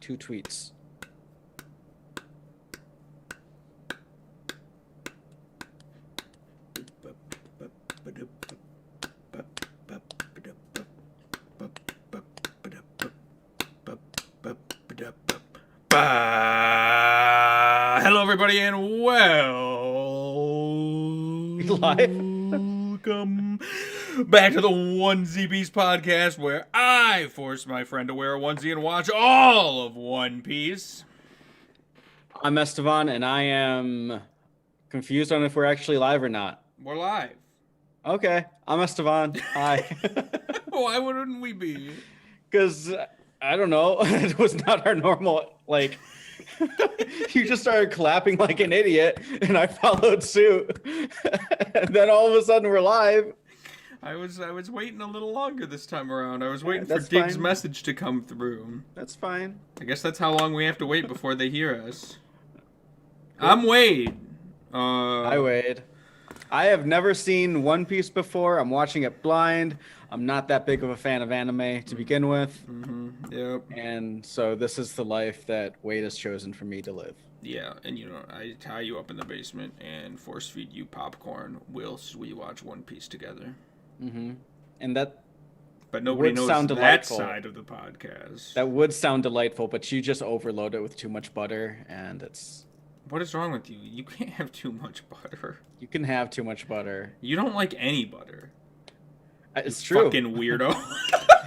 2 tweets. Hello, everybody, and welcome back to the Onesie Piece podcast, where I force my friend to wear a onesie and watch all of One Piece. I'm Esteban, and I am confused on if we're actually live or not. We're live. Okay, I'm Esteban. Hi. Why wouldn't we be? Because, I don't know, it was not our normal, you just started clapping like an idiot, and I followed suit. And then all of a sudden we're live. I was waiting a little longer this time around. I was waiting for That's Dig's fine. message to come through. That's fine. I guess that's how long we have to wait before they hear us. I'm Wade. Hi, Wade. I have never seen One Piece before. I'm watching it blind. I'm not that big of a fan of anime to begin with. Yep. And so this is the life that Wade has chosen for me to live. Yeah, and I tie you up in the basement and force feed you popcorn whilst we watch One Piece together. And that But nobody would knows sound that delightful. side of the podcast. That would sound delightful, but you just overload it with too much butter, and it's... What is wrong with you? You can't have too much butter. You can have too much butter. You don't like any butter. It's true. Fucking weirdo.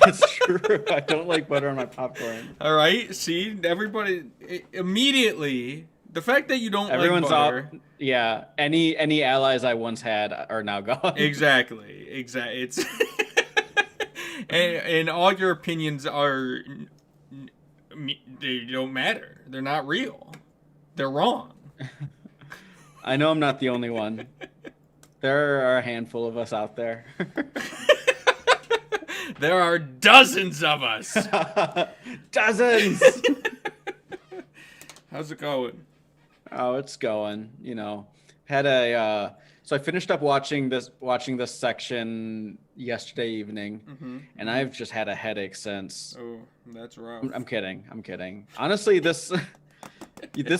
It's true. I don't like butter on my popcorn. All right, see, everybody immediately. The fact that you don't Everyone's like butter. off. Yeah. Any allies I once had are now gone. Exactly. It's and all your opinions are they don't matter. They're not real. They're wrong. I know I'm not the only one. There are a handful of us out there. There are dozens of us. Dozens. How's it going? Oh, it's going. Had a so I finished up watching this section yesterday evening, and I've just had a headache since. Oh, that's rough. I'm kidding. Honestly, this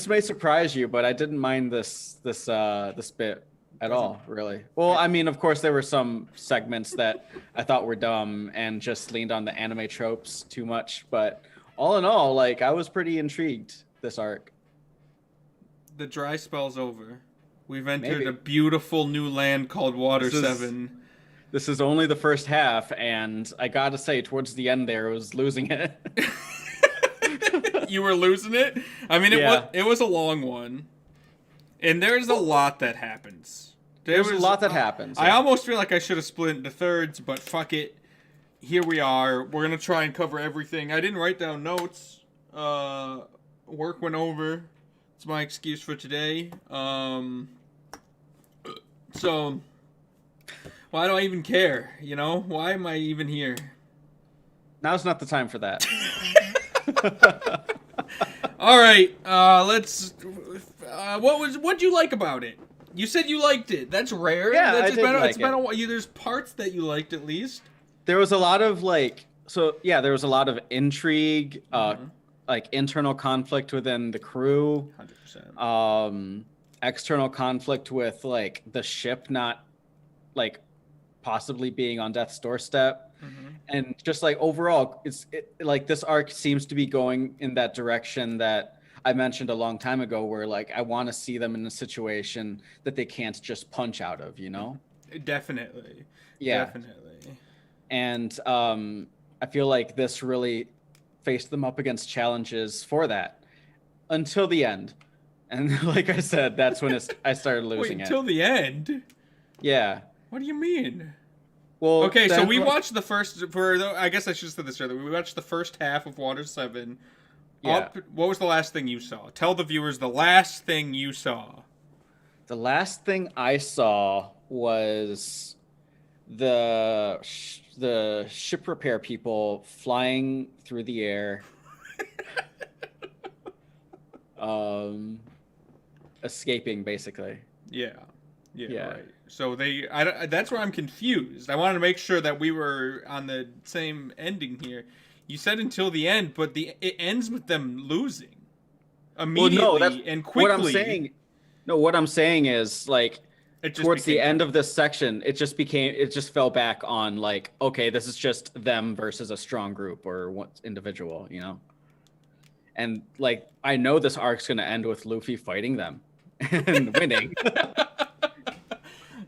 may surprise you, but I didn't mind this bit at all, really. Well, I mean, of course, there were some segments that I thought were dumb and just leaned on the anime tropes too much, but all in all, I was pretty intrigued this arc. The dry spell's over. We've entered Maybe. a beautiful new land called Water 7. This is only the first half, and I gotta say, towards the end there, I was losing it. You were losing it? I mean, it was a long one. And there's a lot that happens. There's a lot that happens. I almost feel like I should have split into thirds, but fuck it. Here we are. We're going to try and cover everything. I didn't write down notes. Work went over. It's my excuse for today. So, why do I even care? Why am I even here? Now's not the time for that. All right, let's. What'd you like about it? You said you liked it. That's rare. Yeah, That's I just did like it's been it. a while. There's parts that you liked at least. There was a lot of there was a lot of intrigue, internal conflict within the crew, 100%. External conflict with the ship not possibly being on death's doorstep. And just overall, this arc seems to be going in that direction that I mentioned a long time ago, where I want to see them in a situation that they can't just punch out of, Definitely. Yeah. Definitely. And I feel like this really faced them up against challenges for that until the end. And like I said, that's when I started losing Wait, it. until the end? Yeah. What do you mean? Well, Okay, so we watched the first. I guess I should have said this earlier. We watched the first half of Water 7. Yeah. What was the last thing you saw? Tell the viewers the last thing you saw. The last thing I saw was the ship repair people flying through the air, escaping basically. Yeah. Yeah. Right. So that's where I'm confused. I wanted to make sure that we were on the same ending here. You said until the end, but it ends with them losing Well, no, that's immediately and what I'm quickly. saying. No, what I'm saying is like It just towards the became end of this section, it just fell back on like, okay, this is just them versus a strong group or one individual, you know? And like, I know this arc's going to end with Luffy fighting them and winning.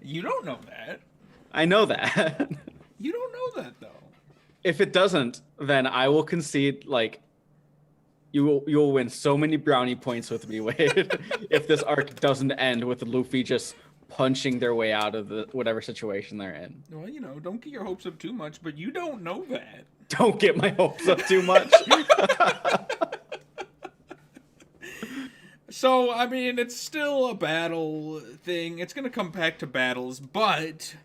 You don't know that. I know that. You don't know that though. If it doesn't, then I will concede like you will win so many brownie points with me, Wade, if this arc doesn't end with Luffy just punching their way out of the whatever situation they're in. Well, don't get your hopes up too much, but you don't know that. Don't get my hopes up too much. So, I mean, it's still a battle thing. It's going to come back to battles, but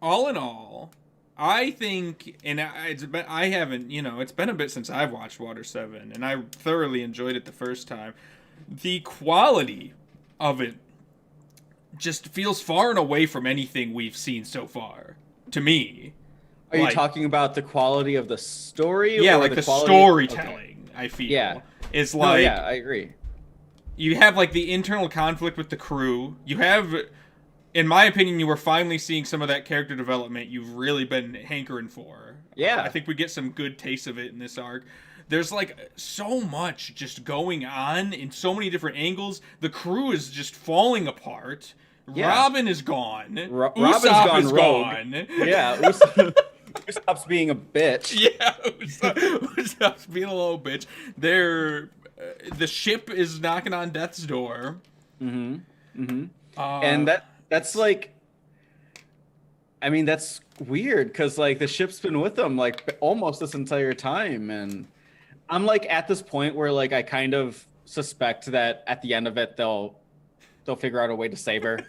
all in all, I think, and I haven't, it's been a bit since I've watched Water 7, and I thoroughly enjoyed it the first time. The quality of it just feels far and away from anything we've seen so far, to me. Are you talking about the quality of the story? Yeah, or like the quality storytelling, okay. I feel. Yeah. Is no, like... yeah, I agree. You have, like, the internal conflict with the crew. You have... In my opinion, you were finally seeing some of that character development you've really been hankering for. Yeah. I think we get some good taste of it in this arc. There's, like, so much just going on in so many different angles. The crew is just falling apart. Yeah. Robin is gone. Robin's gone rogue. Gone. Yeah, Usopp's being a bitch. Yeah, Usopp's being a little bitch. The ship is knocking on death's door. Mm-hmm. Mm-hmm. And that's like, I mean, that's weird because like the ship's been with them like almost this entire time, and I'm like at this point where like I kind of suspect that at the end of it they'll figure out a way to save her.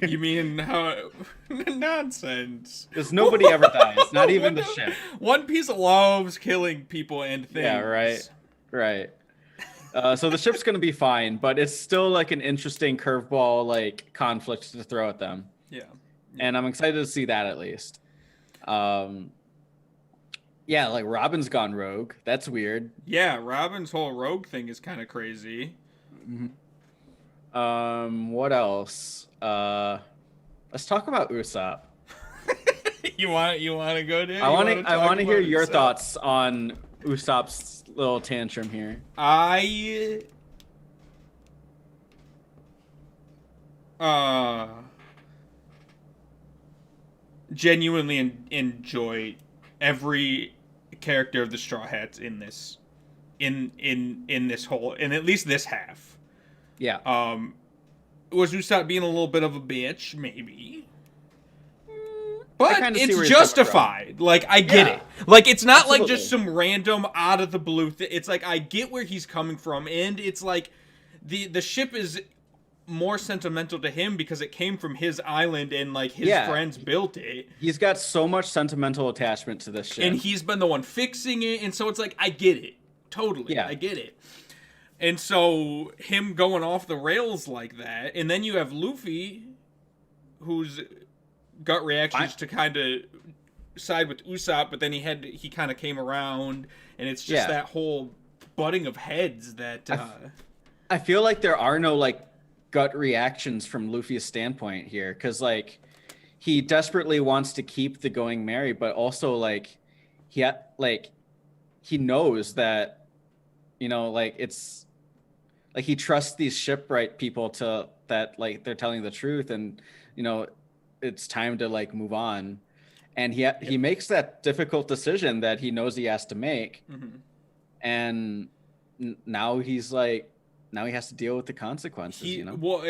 You mean how nonsense? Because nobody ever dies, not even the ship. One Piece loves killing people and things. Yeah, right. So the ship's gonna be fine, but it's still like an interesting curveball, like conflict to throw at them. Yeah. And I'm excited to see that at least. Yeah, like Robin's gone rogue. That's weird. Yeah, Robin's whole rogue thing is kind of crazy. Mm-hmm. What else? Let's talk about Usopp. You want to go there? I want to hear your thoughts on Usopp's little tantrum here. I genuinely enjoy every character of the Straw Hats in this this whole, in at least this half. Yeah. Was Usopp being a little bit of a bitch? Maybe. But it's justified. Like, I get it. Like, it's not like just some random out of the blue it's like, I get where he's coming from, and it's like, the ship is more sentimental to him because it came from his island and, like, his friends built it. He's got so much sentimental attachment to this ship. And he's been the one fixing it, and so it's like, I get it. Totally. Yeah. I get it. And so, him going off the rails like that, and then you have Luffy, whose gut reactions to kind of side with Usopp, but then he kind of came around, and it's just that whole butting of heads that... I feel like there are no, like, gut reactions from Luffy's standpoint here, because, like, he desperately wants to keep the going merry, but also, like, he knows that, like, it's... Like, he trusts these shipwright people that, like, they're telling the truth, and, it's time to, like, move on. And he makes that difficult decision that he knows he has to make. Mm-hmm. And now he's, like, now he has to deal with the consequences, Well,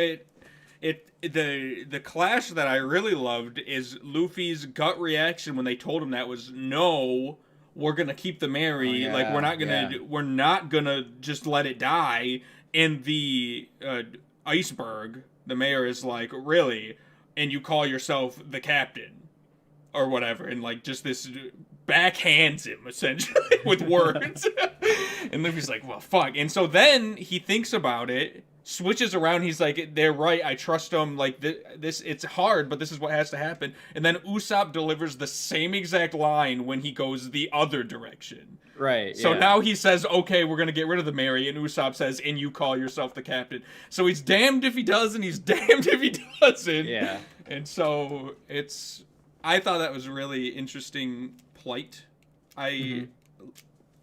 the clash that I really loved is Luffy's gut reaction when they told him that was, no, we're going to keep the Mary. Like, we're not going to just let it die. And the iceberg, the mayor is like, really? And you call yourself the captain or whatever. And like just this backhands him essentially with words. And Luffy's like, well, fuck. And so then he thinks about it, switches around. He's like, they're right. I trust them. Like, this, it's hard, but this is what has to happen. And then Usopp delivers the same exact line when he goes the other direction. Right. So now he says, okay, we're going to get rid of the Mary. And Usopp says, and you call yourself the captain. So he's damned if he does, and he's damned if he doesn't. Yeah. And so I thought that was a really interesting plight. I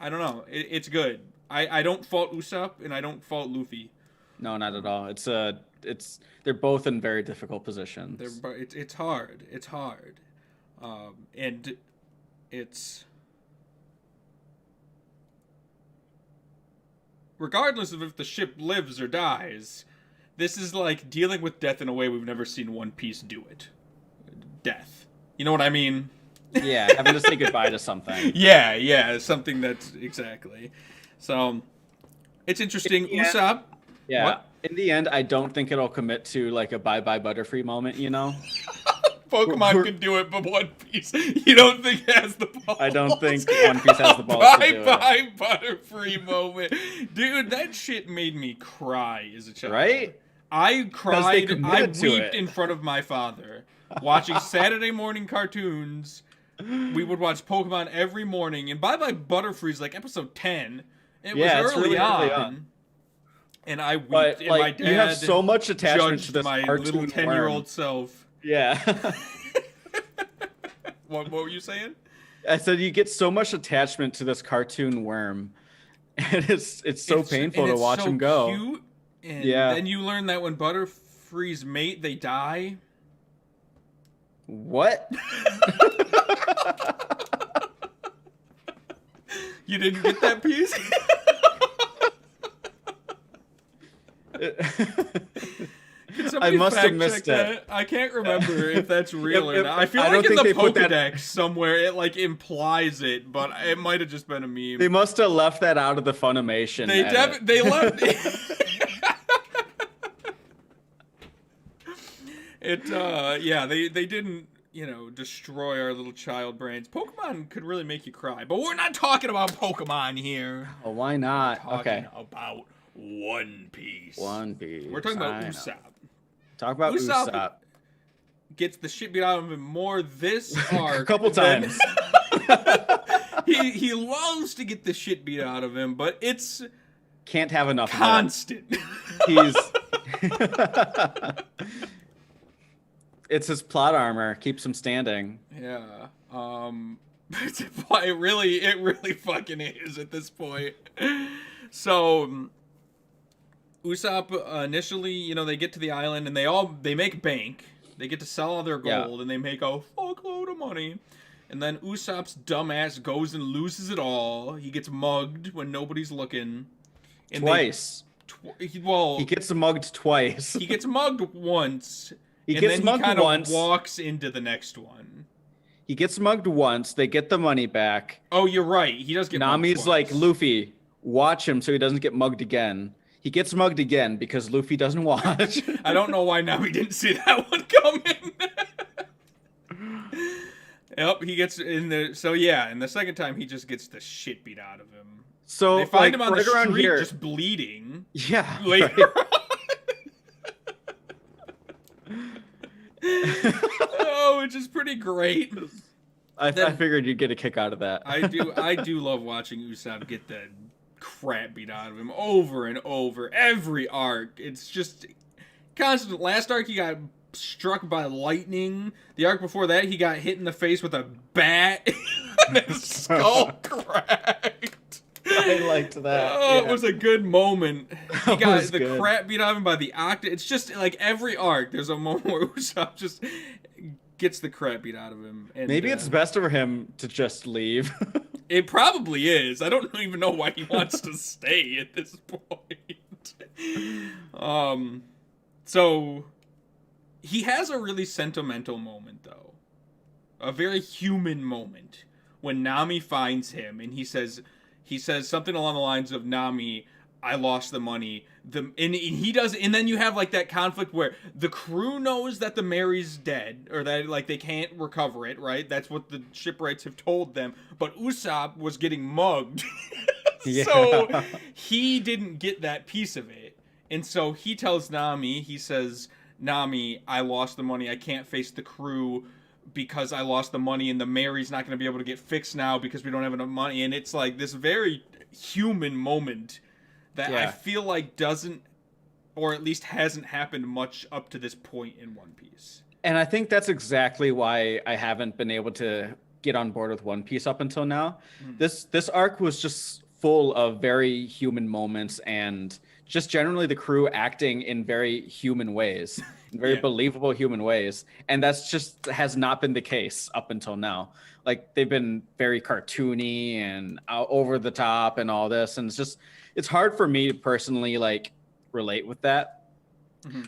don't know. It's good. I don't fault Usopp, and I don't fault Luffy. No, not at all. They're both in very difficult positions. It's hard. It's hard. And it's, regardless of if the ship lives or dies, this is like dealing with death in a way we've never seen One Piece do it. Death. You know what I mean? Yeah, having to say goodbye to something. Yeah, something that's exactly. So, it's interesting. Usopp. Yeah. What? In the end, I don't think it'll commit to like a bye-bye Butterfree moment, you know? Pokemon can do it, but One Piece, you don't think has the balls. I don't think One Piece has the balls to do it. Bye-bye Butterfree moment. Dude, that shit made me cry as a child. Right? I cried. I wept it. in front of my father. Watching Saturday morning cartoons. We would watch Pokemon every morning. And Bye-bye Butterfree's like episode 10. It was early on. And I wept. But, and like, my dad you have so much attachment to this my little 10-year-old self. Yeah. What were you saying? I said you get so much attachment to this cartoon worm. And it's so painful to watch him go. Cute, and yeah. then you learn that when Butterfree's mate, they die. What? You didn't get that piece? I must have missed it. I can't remember if that's real or not. I feel I like don't in the think they put Pokedex somewhere it like implies it, but it might have just been a meme. They must have left that out of the Funimation. They left it. They didn't, destroy our little child brains. Pokemon could really make you cry, but we're not talking about Pokemon here. Oh, why not? We're talking Okay. about One Piece. One Piece. We're talking about Usopp. Talk about Usopp. Gets the shit beat out of him more this arc. A couple times. He loves to get the shit beat out of him, but it's can't have enough constant. He's it's his plot armor, keeps him standing. Yeah. It really fucking is at this point. So Usopp initially, they get to the island and they make bank. They get to sell all their gold and they make a fuckload of money. And then Usopp's dumbass goes and loses it all. He gets mugged when nobody's looking. And Twice. He gets mugged twice. He gets mugged once. He kind of walks into the next one. He gets mugged once. They get the money back. Oh, you're right. He does get Nami's mugged like, twice. Luffy, watch him so he doesn't get mugged again. He gets mugged again because Luffy doesn't watch. I don't know why Nami didn't see that one coming. Yep, he gets in the... So, yeah, and the second time, he just gets the shit beat out of him. So, they find him on right the around street here, just bleeding. Yeah. Later right. Oh, which is pretty great. I figured you'd get a kick out of that. I do love watching Usopp get the crap beat out of him over and over. Every arc. It's just constant. Last arc, he got struck by lightning. The arc before that, he got hit in the face with a bat and his skull cracked. I liked that. Oh, yeah. It was a good moment. He got the good. crap beat out of him by the Octa. It's just like every arc, there's a moment where Usopp just gets the crap beat out of him. And, maybe it's best for him to just leave. It probably is. I don't even know why he wants to stay at this point. So he has a really sentimental moment, though. A very human moment when Nami finds him and he says something along the lines of, Nami, I lost the money. And he does, and then you have like that conflict where the crew knows that the Mary's dead, or that like they can't recover it, right? That's what the shipwrights have told them. But Usopp was getting mugged. So Yeah. he didn't get that piece of it. And so he tells Nami, he says, Nami, I lost the money. I can't face the crew because I lost the money, and the Mary's not going to be able to get fixed now because we don't have enough money. And it's like this very human moment that I Yeah. feel like doesn't, or at least hasn't happened much up to this point in One Piece. And I think that's exactly why I haven't been able to get on board with One Piece up until now. This arc was just full of very human moments and just generally the crew acting in very human ways, in very Yeah. believable human ways. And that's just has not been the case up until now. Like they've been very cartoony and over the top and all this. And it's hard for me to personally like relate with that.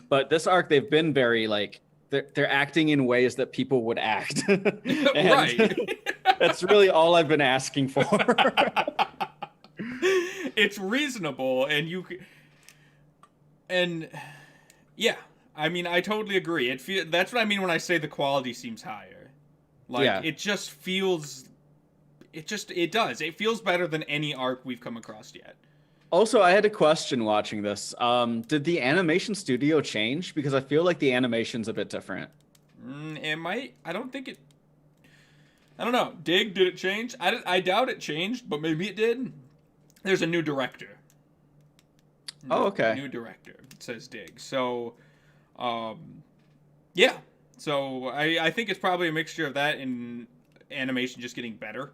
But this arc, they've been very like, they're acting in ways that people would act. Right. That's really all I've been asking for. It's reasonable, and yeah, I mean, I totally agree. That's what I mean when I say the quality seems higher. Like, Yeah. it just feels, it does. It feels better than any arc we've come across yet. Also, I had a question watching this. Did the animation studio change? Because I feel like the animation's a bit different. It might. I don't think it. I don't know. Did it change? I doubt it changed, but maybe it did. There's a new director. Oh, okay. New director, it says Dig. So, yeah. So I think it's probably a mixture of that and animation just getting better,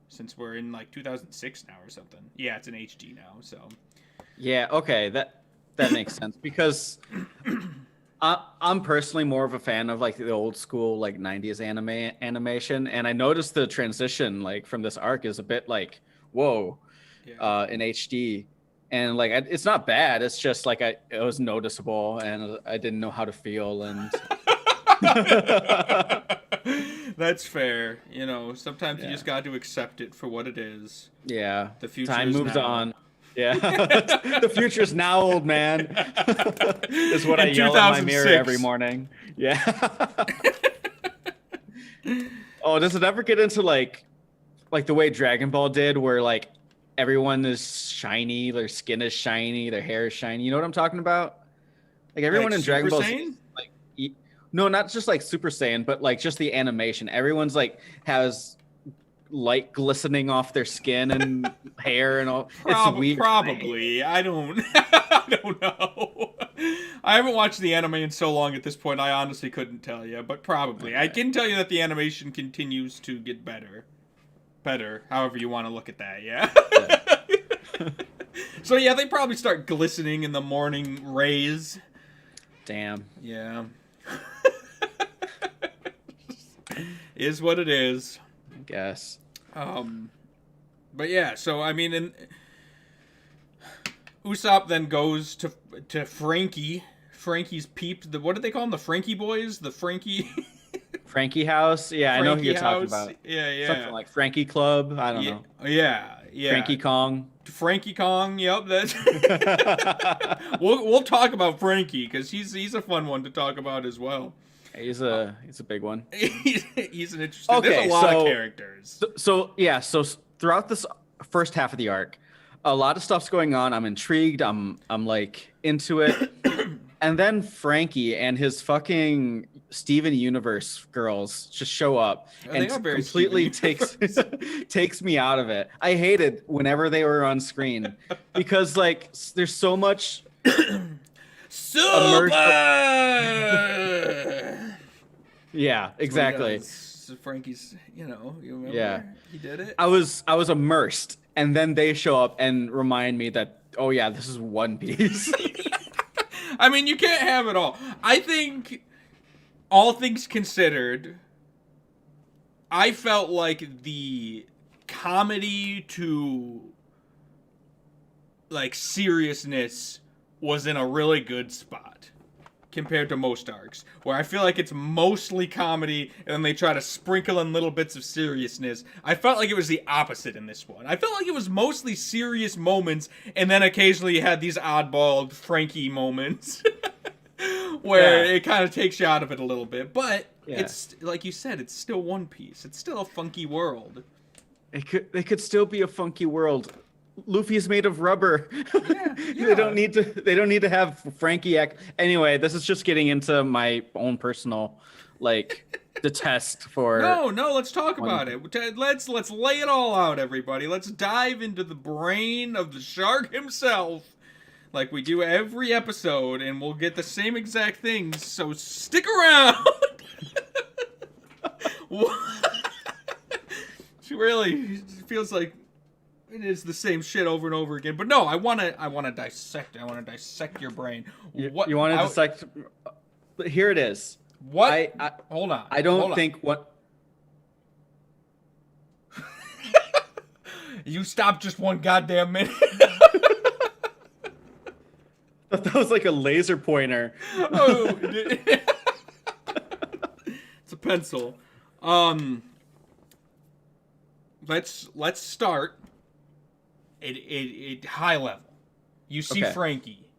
since we're in like 2006 now or something. Yeah, it's in HD now. So. Yeah, okay, that makes sense because I'm personally more of a fan of like the old school like 90s animation, and I noticed the transition like from this arc is a bit like whoa, Yeah. in HD, and like it's not bad. It's just like it was noticeable, and I didn't know how to feel, and That's fair. Sometimes you Yeah. just got to accept it for what it is. yeah, The future time is moves now. on. Yeah, the future's now, old man. Is what I In yell in my mirror 2006. every morning. Yeah. Oh, does it ever get into like the way Dragon Ball did, where like everyone is shiny, their skin is shiny, their hair is shiny? You know what I'm talking about? Like everyone Like in Dragon Super Ball Z, Saiyan? like no, not just like Super Saiyan, but like just the animation. Everyone's like has light glistening off their skin and hair and all. It's weird. Probably. I don't. I don't know. I haven't watched the anime in so long at this point. I honestly couldn't tell you, but probably. Okay. I can tell you that the animation continues to get better. Better, however you want to look at that. Yeah. So yeah, they probably start glistening in the morning rays. Damn. Yeah. Is what it is. I guess. But yeah, so I mean, and Usopp then goes to Frankie. Frankie's peep. What did they call them? The Frankie boys? The Frankie. Frankie House. Yeah, I know who Frankie you're talking House? about. Yeah. Something like Frankie Club. I don't know. Yeah. Frankie Kong. Frankie Kong. Yep. That's. we'll talk about Frankie because he's a fun one to talk about as well. He's a big one. He's an interesting. Okay, There's a lot of characters. So throughout this first half of the arc, a lot of stuff's going on. I'm intrigued. I'm like into it. And then Frankie and his fucking Steven Universe girls just show up They and are very completely Steven takes me out of it. I hated whenever they were on screen because like there's so much Super. Yeah, exactly. So Frankie's, you remember? Yeah. He did it. I was immersed, and then they show up and remind me that, oh yeah, this is One Piece. I mean, you can't have it all. I think, all things considered, I felt like the comedy to like seriousness was in a really good spot compared to most arcs, where I feel like it's mostly comedy and then they try to sprinkle in little bits of seriousness. I felt like it was the opposite in this one. I felt like it was mostly serious moments and then occasionally you had these oddball Frankie moments where it kind of takes you out of it a little bit. But it's, like you said, it's still One Piece. It's still a funky world. It could still be a funky world Luffy is made of rubber. Yeah, They don't need to. They don't need to have Frankie act. Anyway, this is just getting into my own personal, like, detest for No, let's talk one. about it. Let's lay it all out, everybody. Let's dive into the brain of the shark himself, like we do every episode, and we'll get the same exact things. So stick around. She really feels like it is the same shit over and over again. But no, I wanna dissect. I wanna dissect your brain. You want to dissect? But here it is. What? Hold on. I don't think what. You stopped just one goddamn minute. That was like a laser pointer. Oh, it's a pencil. Let's start at high level. You see Frankie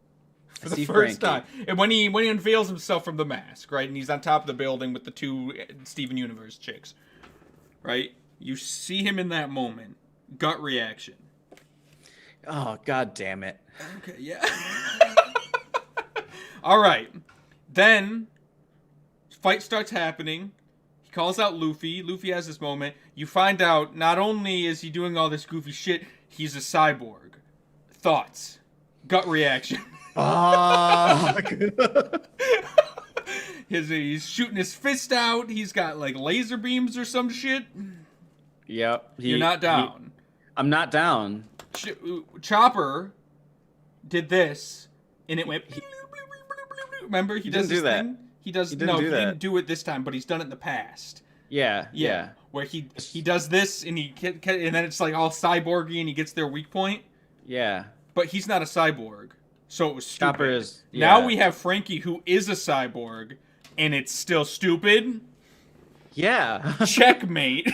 for the first time, and when he unveils himself from the mask, right, and he's on top of the building with the two Steven Universe chicks, right? You see him in that moment. Gut reaction. Oh, god damn it. Okay, yeah. All right. Then fight starts happening. He calls out Luffy. Luffy has this moment. You find out not only is he doing all this goofy shit, he's a cyborg. Thoughts. Gut reaction. Ah. He's shooting his fist out. He's got like laser beams or some shit. Yep. You're not down. I'm not down. Chopper did this, and it went. Remember, he does this thing. He didn't do it this time, but he's done it in the past. Yeah. Where he does this, and and then it's like all cyborgy, and he gets their weak point. Yeah. But he's not a cyborg, so it was stupid. Chopper is. Yeah. Now we have Frankie, who is a cyborg, and it's still stupid. Yeah. Checkmate.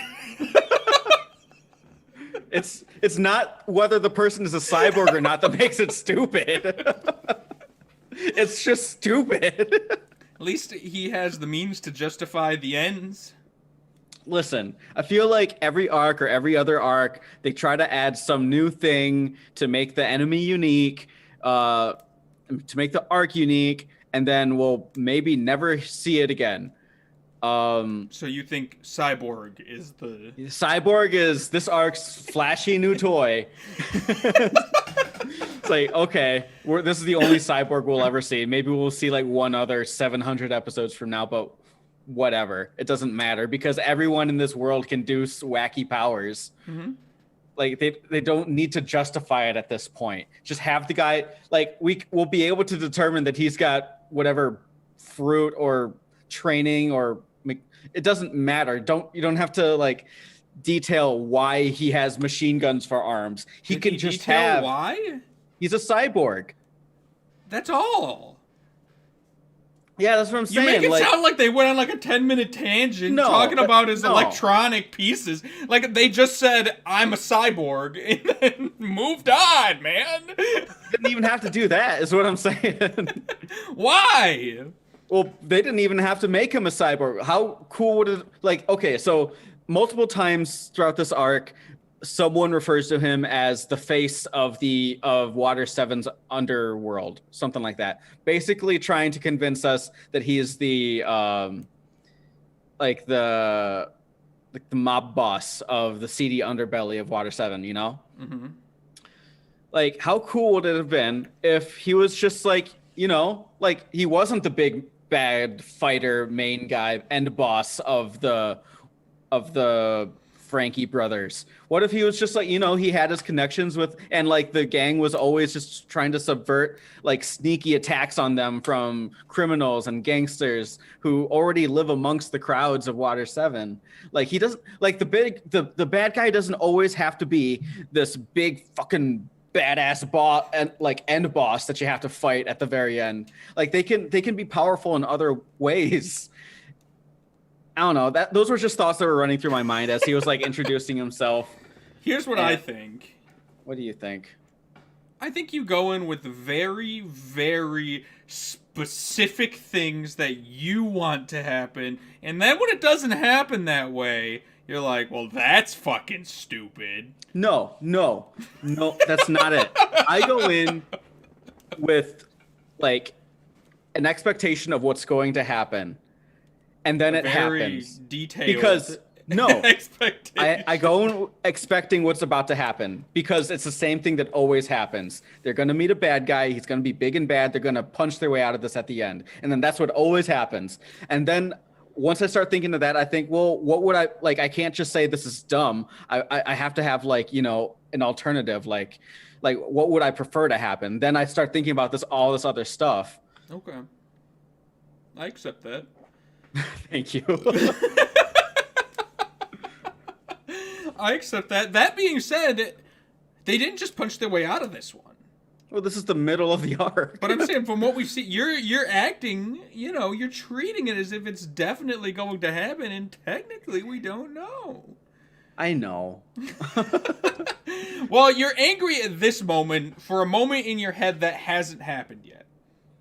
It's not whether the person is a cyborg or not that makes it stupid. It's just stupid. At least he has the means to justify the ends. Listen, I feel like every arc or every other arc, they try to add some new thing to make the enemy unique, to make the arc unique, and then we'll maybe never see it again. So you think Cyborg is the... Cyborg is this arc's flashy new toy. It's like, okay, this is the only Cyborg we'll ever see. Maybe we'll see like one other 700 episodes from now, but whatever. It doesn't matter because everyone in this world can do wacky powers. Mm-hmm. Like they don't need to justify it at this point. Just have the guy, like we'll be able to determine that he's got whatever fruit or training or it doesn't matter. You don't have to like detail why he has machine guns for arms. He can just have why? He's a cyborg. That's all. Yeah, that's what I'm saying. You make it sound like they went on like a 10-minute tangent talking about his electronic pieces. Like they just said, I'm a cyborg, and then moved on, man. Didn't even have to do that, is what I'm saying. Why? Well, they didn't even have to make him a cyborg. How cool would it... Like, okay, so multiple times throughout this arc, someone refers to him as the face of Water 7's underworld, something like that. Basically trying to convince us that he is the mob boss of the seedy underbelly of Water 7, you know? Mm-hmm. Like, how cool would it have been if he was just like, you know, like he wasn't the big bad fighter main guy and boss of the Frankie brothers. What if he was just like, you know, he had his connections with, and like the gang was always just trying to subvert like sneaky attacks on them from criminals and gangsters who already live amongst the crowds of Water 7. Like he doesn't, like the bad guy doesn't always have to be this big fucking badass boss and like end boss that you have to fight at the very end. Like they can be powerful in other ways. I don't know. Those were just thoughts that were running through my mind as he was like introducing himself. Here's what I think. What do you think? I think you go in with very, very specific things that you want to happen, and then when it doesn't happen that way, You're like, well, that's fucking stupid. No, that's not it. I go in with like an expectation of what's going to happen, and then it Very happens. detailed. Because no, expectation. I go expecting what's about to happen because it's the same thing that always happens. They're going to meet a bad guy. He's going to be big and bad. They're going to punch their way out of this at the end. And then that's what always happens. And then once I start thinking of that, I think, well, what would I like? I can't just say this is dumb. I have to have like, you know, an alternative. Like what would I prefer to happen? Then I start thinking about all this other stuff. Okay. I accept that. Thank you. I accept that. That being said, they didn't just punch their way out of this one. Well, this is the middle of the arc. But I'm saying, from what we've seen, you're acting, you know, you're treating it as if it's definitely going to happen, and technically we don't know. I know. Well, you're angry at this moment for a moment in your head that hasn't happened yet.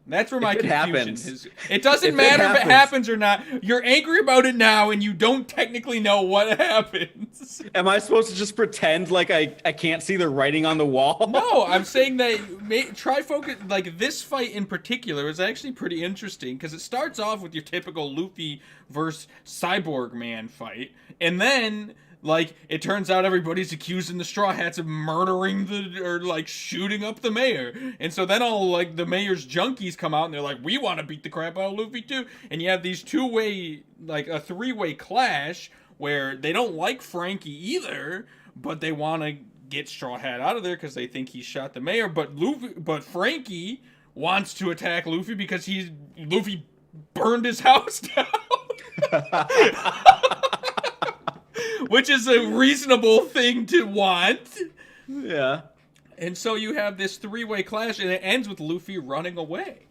That's where my confusion is. It doesn't matter if it happens or not. You're angry about it now, and you don't technically know what happens. Am I supposed to just pretend like I can't see the writing on the wall? No, I'm saying that try focus. Like, this fight in particular is actually pretty interesting because it starts off with your typical Luffy versus Cyborg Man fight, and then, like, it turns out everybody's accusing the Straw Hats of murdering or like shooting up the mayor. And so then all like the mayor's junkies come out and they're like, we want to beat the crap out of Luffy too. And you have these like a three-way clash where they don't like Frankie either, but they want to get Straw Hat out of there because they think he shot the mayor. But Frankie wants to attack Luffy because Luffy burned his house down. Which is a reasonable thing to want. Yeah. And so you have this three-way clash, and it ends with Luffy running away.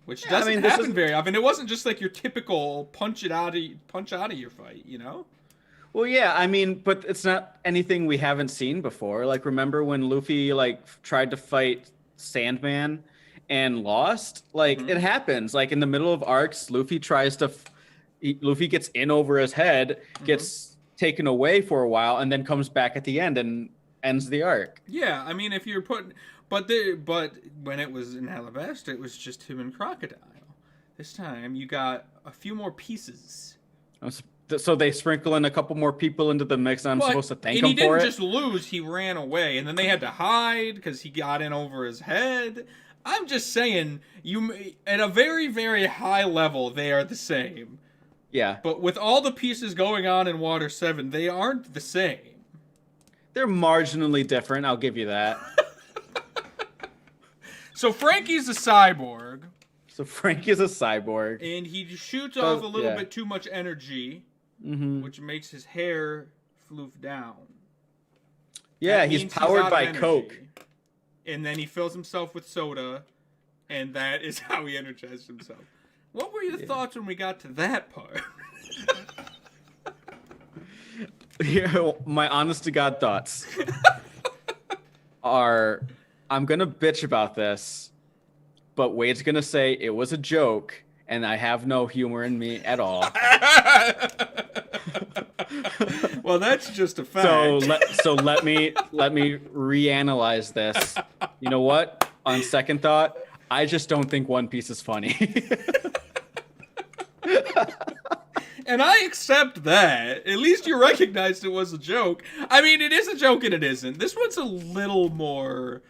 Which doesn't happen very often. It wasn't just like your typical punch out of your fight, you know? Well, yeah, I mean, but it's not anything we haven't seen before. Like, remember when Luffy like tried to fight Sandman and lost? Like, it happens. Like, in the middle of arcs, Luffy gets in over his head, gets taken away for a while, and then comes back at the end and ends the arc. Yeah, I mean, if you're putting, but when it was in Alabasta, it was just him and Crocodile. This time, you got a few more pieces. So they sprinkle in a couple more people into the mix, and I'm supposed to thank them for it? And he didn't just lose, he ran away, and then they had to hide because he got in over his head. I'm just saying, at a very, very high level, they are the same. Yeah. But with all the pieces going on in Water 7, they aren't the same. They're marginally different, I'll give you that. So Frankie's a cyborg. And he shoots off a little bit too much energy, which makes his hair floof down. Yeah, he's powered by Coke. And then he fills himself with soda, and that is how he energizes himself. What were your thoughts when we got to that part? My honest to God thoughts are, I'm going to bitch about this, but Wade's going to say it was a joke, and I have no humor in me at all. Well, that's just a fact. So let me reanalyze this. You know what? On second thought, I just don't think One Piece is funny. And I accept that. At least you recognized it was a joke. I mean, it is a joke and it isn't. This one's a little more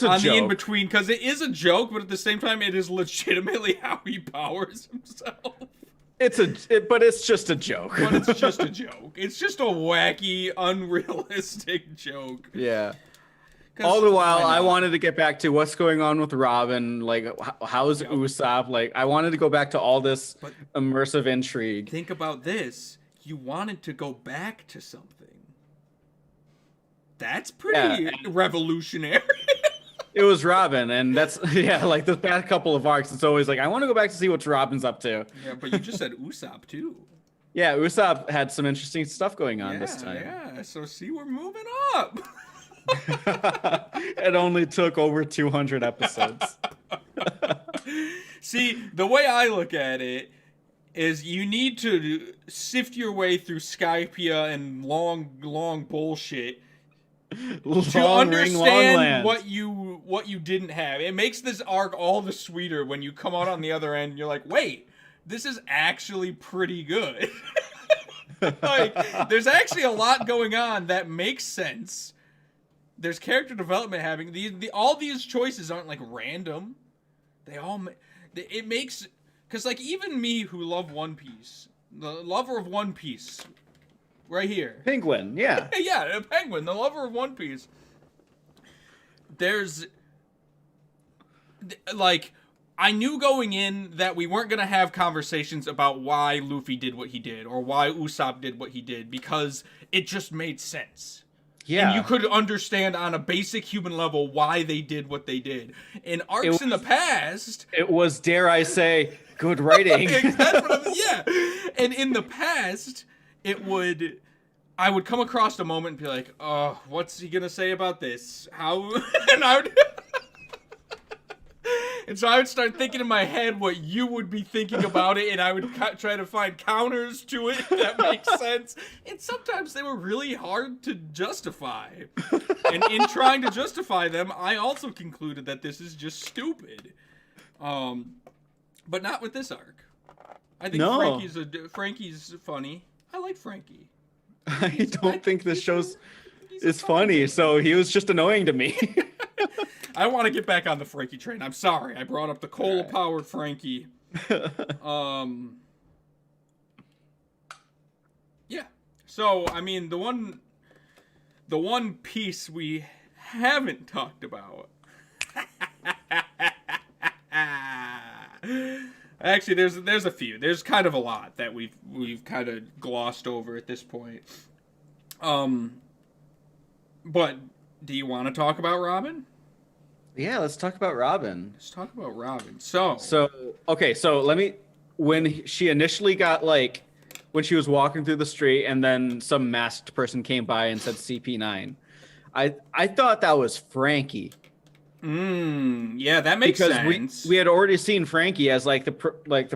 on the in-between, because it is a joke, but at the same time, it is legitimately how he powers himself. But it's just a joke. But it's just a joke. It's just a wacky, unrealistic joke. Yeah. All the while, I wanted to get back to what's going on with Robin. Like, how's Usopp? Like, I wanted to go back to all this immersive intrigue. Think about this. You wanted to go back to something. That's pretty revolutionary. It was Robin, and that's, like the past couple of arcs, it's always like, I want to go back to see what Robin's up to. Yeah, but you just said Usopp, too. Yeah, Usopp had some interesting stuff going on this time. Yeah, so see, we're moving up. It only took over 200 episodes. See, the way I look at it, is you need to sift your way through Skypia and long bullshit to Long ring, long understand land. what you didn't have. It makes this arc all the sweeter when you come out on the other end and you're like, wait, this is actually pretty good. Like, there's actually a lot going on that makes sense. There's character development happening. All these choices aren't like random. They all it makes, because like even me who love One Piece, the lover of One Piece, right here. Penguin, yeah. Yeah, a penguin, the lover of One Piece. There's like, I knew going in that we weren't gonna have conversations about why Luffy did what he did or why Usopp did what he did, because it just made sense. Yeah. And you could understand on a basic human level why they did what they did. In arcs in the past... It was, dare I say, good writing. That's what yeah. And in the past, I would come across a moment and be like, oh, what's he gonna say about this? How... And I would... And so I would start thinking in my head what you would be thinking about it, and I would try to find counters to it that makes sense. And sometimes they were really hard to justify. And in trying to justify them, I also concluded that this is just stupid. But not with this arc. I think Frankie's funny. I like Frankie. I don't think this show's is funny, so he was just annoying to me. I want to get back on the Frankie train. I'm sorry. I brought up the cola-powered Frankie. Yeah. So, I mean, the one piece we haven't talked about. Actually, there's a few. There's kind of a lot that we've kind of glossed over at this point. But do you want to talk about Robin? Yeah, let's talk about Robin. Let's talk about Robin. So okay, so when she initially got, like, when she was walking through the street and then some masked person came by and said CP9, I thought that was Frankie. Yeah, that makes sense. Because we had already seen Frankie as like the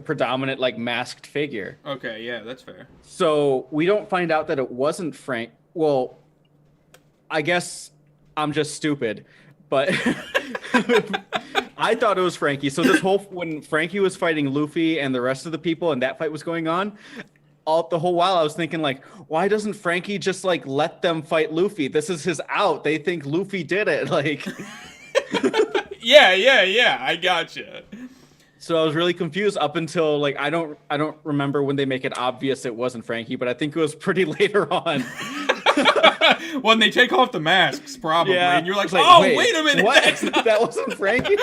predominant, like, masked figure. Okay, yeah, that's fair. So we don't find out that it wasn't Frank. Well, I guess I'm just stupid, but I thought it was Frankie. So when Frankie was fighting Luffy and the rest of the people and that fight was going on, the whole while I was thinking, like, why doesn't Frankie just, like, let them fight Luffy? This is his out. They think Luffy did it. Like, yeah, I gotcha. So I was really confused up until, like, I don't remember when they make it obvious it wasn't Frankie, but I think it was pretty later on. When they take off the masks, probably, yeah. and you're like, oh, wait a minute, what? That's not... That wasn't Frankie?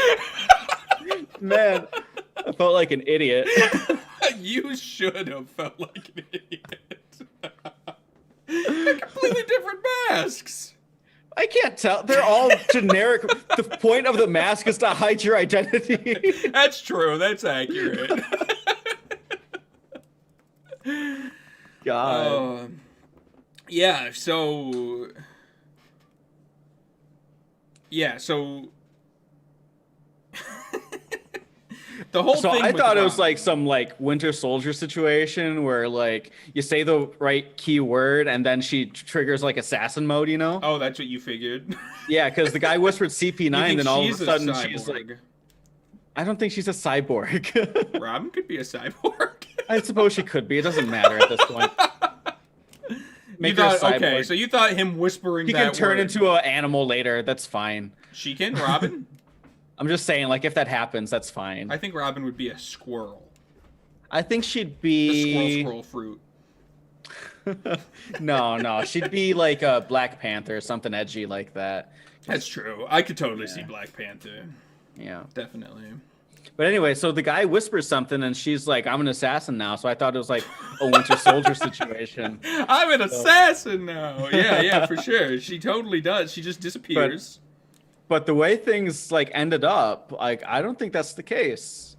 Man, I felt like an idiot. You should have felt like an idiot. They're completely different masks. I can't tell. They're all generic. The point of the mask is to hide your identity. That's true. That's accurate. God. Yeah, so the whole thing. I thought it was like some, like, Winter Soldier situation where, like, you say the right keyword and then she triggers, like, assassin mode, you know? Oh, that's what you figured. Yeah, because the guy whispered CP9, then all of a sudden she's like, I don't think she's a cyborg. Robin could be a cyborg. I suppose she could be. It doesn't matter at this point. You thought, okay, so you thought him whispering he that can turn word. into an animal later. That's fine. She can, Robin? I'm just saying, like, if that happens, that's fine. I think Robin would be a squirrel. I think she'd be... A squirrel fruit. No. She'd be like a Black Panther, something edgy like that. That's true. I could totally see Black Panther. Yeah. Definitely. But anyway, so the guy whispers something, and she's like, I'm an assassin now. So I thought it was like a Winter Soldier situation. I'm an assassin now. Yeah, for sure. She totally does. She just disappears. But the way things, like, ended up, like, I don't think that's the case.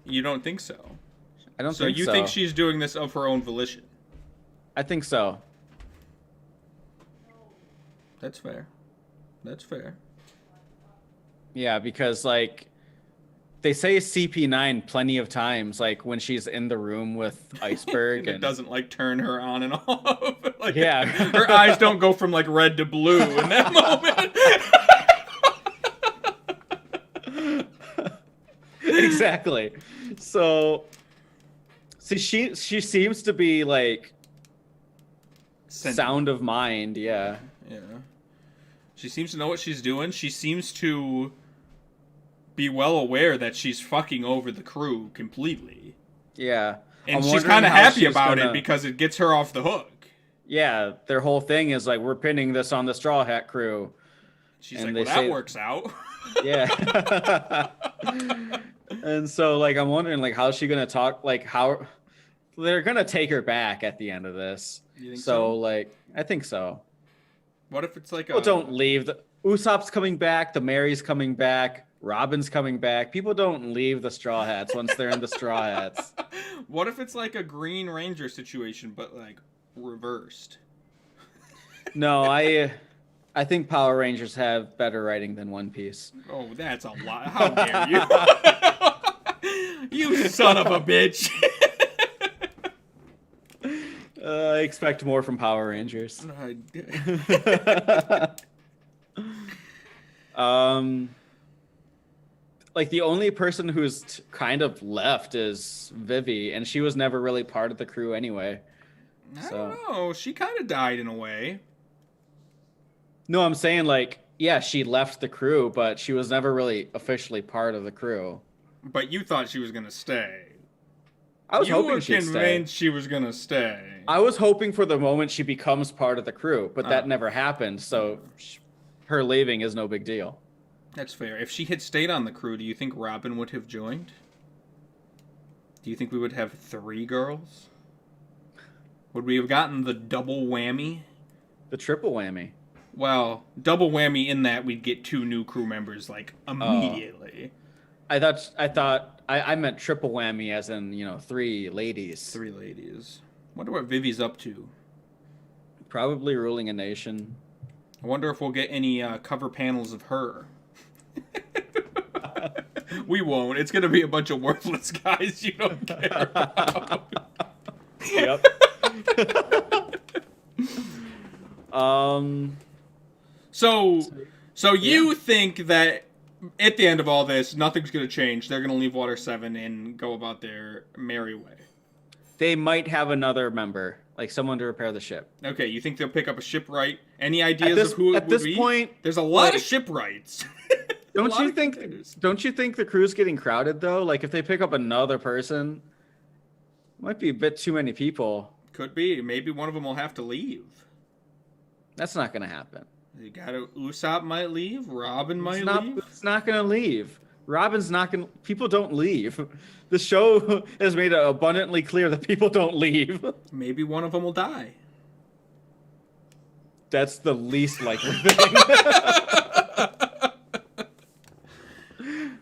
You don't think so? I don't think so. So you think she's doing this of her own volition? I think so. That's fair. That's fair. Yeah, because, like, they say CP9 plenty of times, like when she's in the room with Iceberg, It and doesn't like turn her on and off. Like, yeah, her eyes don't go from like red to blue in that moment. exactly. So, see, she seems to be like sound of mind. Yeah. Yeah. She seems to know what she's doing. She seems to be well aware that she's fucking over the crew completely. Yeah. And she's kind of happy about it because it gets her off the hook. Yeah, their whole thing is like, we're pinning this on the Straw Hat crew. She's like, well, that works out. Yeah. And so, like, I'm wondering, like, how's she gonna talk? Like, how they're gonna take her back at the end of this. You think so? Like, I think so. What if it's like People don't leave. Usopp's coming back. The Mary's coming back. Robin's coming back. People don't leave the Straw Hats once they're in the Straw Hats. What if it's like a Green Ranger situation, but like reversed? No, I think Power Rangers have better writing than One Piece. Oh, that's a lot. How dare you? You son of a bitch. I expect more from Power Rangers. Like the only person who's kind of left is Vivi, and she was never really part of the crew anyway. I don't know. She kind of died in a way. No, I'm saying like, yeah, she left the crew, but she was never really officially part of the crew. But you thought she was gonna stay. I was hoping she'd stay. You were convinced she was gonna stay. I was hoping for the moment she becomes part of the crew, but that never happened. So her leaving is no big deal. That's fair. If she had stayed on the crew, do you think Robin would have joined? Do you think we would have 3 girls? Would we have gotten the double whammy? The triple whammy. Well, double whammy in that we'd get 2 new crew members, like, immediately. I thought I meant triple whammy as in, 3 ladies. 3 ladies. Wonder what Vivi's up to. Probably ruling a nation. I wonder if we'll get any cover panels of her. We won't. It's going to be a bunch of worthless guys you don't care about. Yep. So you think that at the end of all this, nothing's going to change. They're going to leave Water 7 and go about their merry way. They might have another member, like someone to repair the ship. Okay, you think they'll pick up a shipwright? Any ideas of who it would be? At this point, there's a lot of shipwrights. Don't you think the crew's getting crowded though? Like if they pick up another person, might be a bit too many people. Could be. Maybe one of them will have to leave. That's not gonna happen. You gotta. Usopp might leave. Robin might leave. It's not gonna leave. Robin's not gonna. People don't leave. The show has made it abundantly clear that people don't leave. Maybe one of them will die. That's the least likely thing.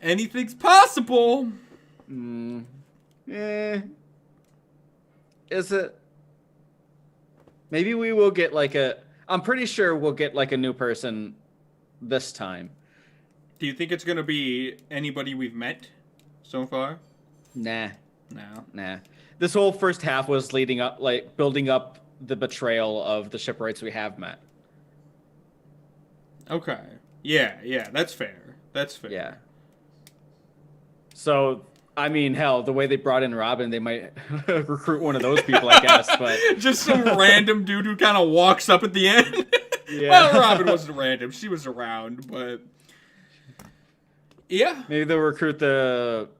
Anything's possible. Is it? Maybe we will get like a. I'm pretty sure we'll get like a new person this time. Do you think it's gonna be anybody we've met so far? Nah. No. This whole first half was leading up, like building up the betrayal of the shipwrights we have met. Okay. Yeah, that's fair. Yeah. So, I mean, hell, the way they brought in Robin, they might recruit one of those people, I guess. But just some random dude who kind of walks up at the end. Yeah. Well, Robin wasn't random; she was around, but yeah. Maybe they'll recruit the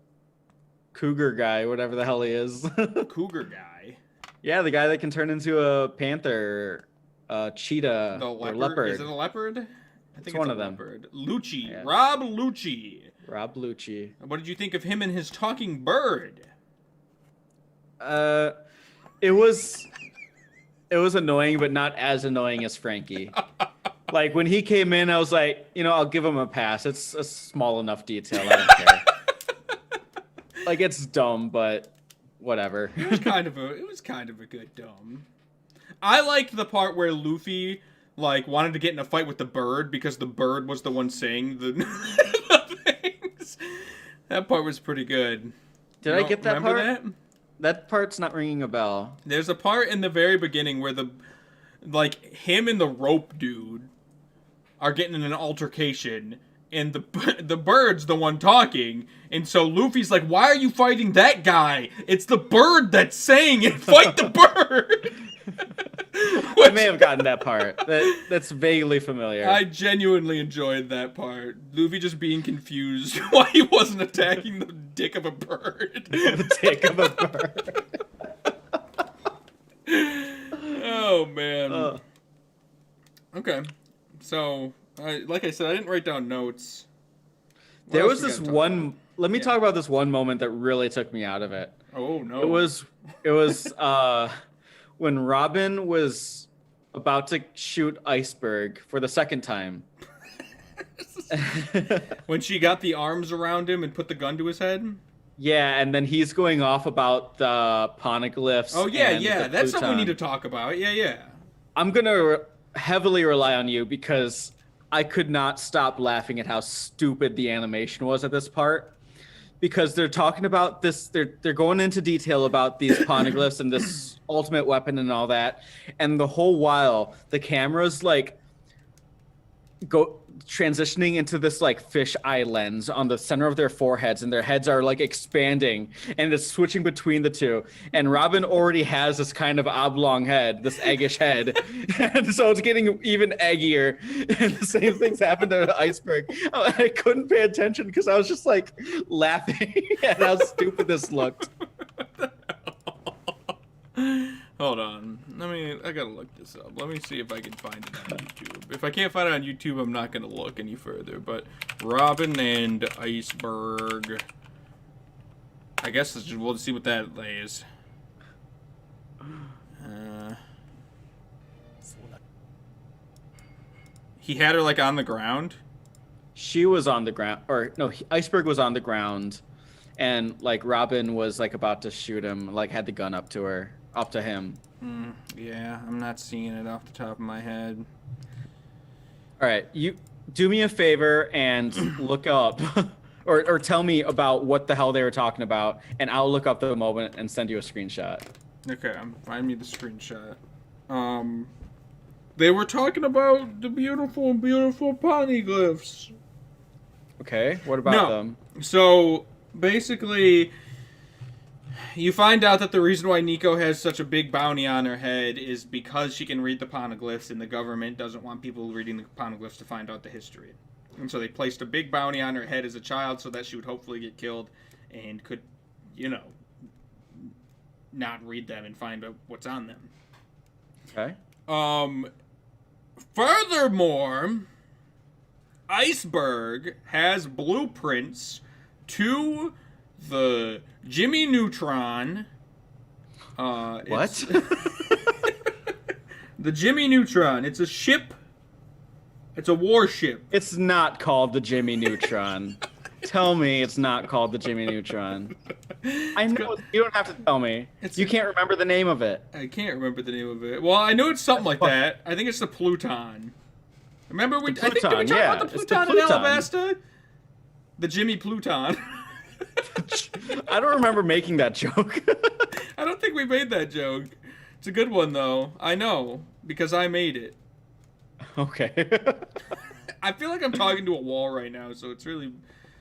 cougar guy, whatever the hell he is. Cougar guy. Yeah, the guy that can turn into a panther, cheetah, or leopard. Is it a leopard? I think it's one of leopard. them. Lucci. Yeah. Rob Lucci. What did you think of him and his talking bird? It was annoying, but not as annoying as Frankie. Like when he came in, I was like, I'll give him a pass. It's a small enough detail. I don't care. Like it's dumb, but whatever. It was kind of a good dumb. I liked the part where Luffy wanted to get in a fight with the bird because the bird was the one saying the things. That part was pretty good. Did I get that remember part? that? That part's not ringing a bell. There's a part in the very beginning where him and the rope dude are getting in an altercation, and the bird's the one talking, and so Luffy's like, "Why are you fighting that guy? It's the bird that's saying it. Fight the bird." I may have gotten that part. That's vaguely familiar. I genuinely enjoyed that part. Luffy just being confused why he wasn't attacking the dick of a bird. The dick of a bird. Oh, man. Okay. So, like I said, I didn't write down notes. There was this one... Let me talk about this one moment that really took me out of it. Oh, no. It was when Robin was about to shoot Iceberg for the second time. When she got the arms around him and put the gun to his head? Yeah, and then he's going off about the poneglyphs. Oh, yeah, and yeah. the That's something we Pluton. need to talk about. Yeah, yeah. I'm going to heavily rely on you because I could not stop laughing at how stupid the animation was at this part. Because they're talking about this, they're going into detail about these poneglyphs and this ultimate weapon and all that, and the whole while the camera's like transitioning into this like fish eye lens on the center of their foreheads, and their heads are like expanding, and it's switching between the two. And Robin already has this kind of oblong head, this eggish head, and so it's getting even eggier. And the same things happened to Iceberg. I couldn't pay attention because I was just like laughing at how stupid this looked. Hold on. I gotta look this up. Let me see if I can find it on YouTube. If I can't find it on YouTube, I'm not gonna look any further. But Robin and Iceberg. I guess we'll see what that lays. He had her like on the ground. She was on the ground, or no, Iceberg was on the ground, and like Robin was like about to shoot him, like had the gun up to him. Yeah, I'm not seeing it off the top of my head. All right, you do me a favor and look up, or tell me about what the hell they were talking about, and I'll look up the moment and send you a screenshot. Okay, find me the screenshot. They were talking about the beautiful poneglyphs. Okay, what about them? So basically, you find out that the reason why Nico has such a big bounty on her head is because she can read the poneglyphs, and the government doesn't want people reading the poneglyphs to find out the history. And so they placed a big bounty on her head as a child so that she would hopefully get killed and could, not read them and find out what's on them. Okay. Furthermore, Iceberg has blueprints to the Jimmy Neutron. What? The Jimmy Neutron. It's a ship. It's a warship. It's not called the Jimmy Neutron. Tell me it's not called the Jimmy Neutron. I know. You don't have to tell me. You can't remember the name of it. I can't remember the name of it. Well, I know it's something like that. I think it's the Pluton. Remember I think did we talk about the Pluton in Alabasta? The Jimmy Pluton. I don't remember making that joke. I don't think we made that joke. It's a good one, though. I know, because I made it. Okay. I feel like I'm talking to a wall right now, so it's really...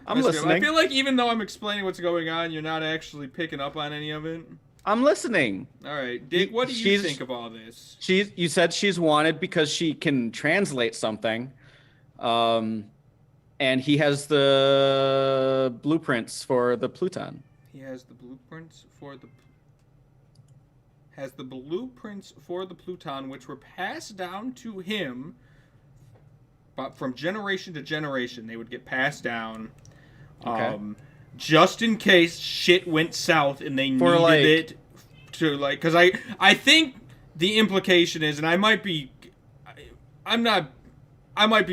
I'm listening. I feel like even though I'm explaining what's going on, you're not actually picking up on any of it. I'm listening. All right. Dick, what do you think of all this? You said she's wanted because she can translate something. And he has the blueprints for the Pluton. He has the blueprints for the... Has the blueprints for the Pluton, which were passed down to him... But from generation to generation, they would get passed down. Okay. Just in case shit went south and they needed it to, like... Because I think the implication is, and I might be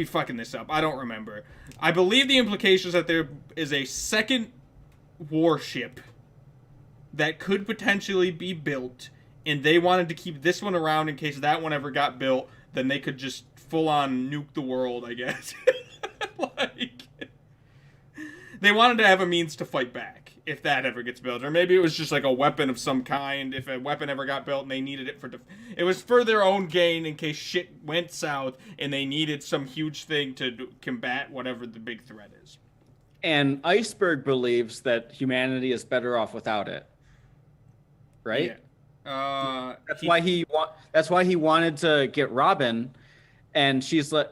fucking this up. I don't remember. I believe the implication is that there is a second warship that could potentially be built, and they wanted to keep this one around in case that one ever got built, then they could just full-on nuke the world, I guess. they wanted to have a means to fight back if that ever gets built, or maybe it was just like a weapon of some kind. If a weapon ever got built and they needed it it was for their own gain in case shit went south and they needed some huge thing to combat whatever the big threat is. And Iceberg believes that humanity is better off without it, right? Yeah. That's why he wanted to get Robin, and she's like,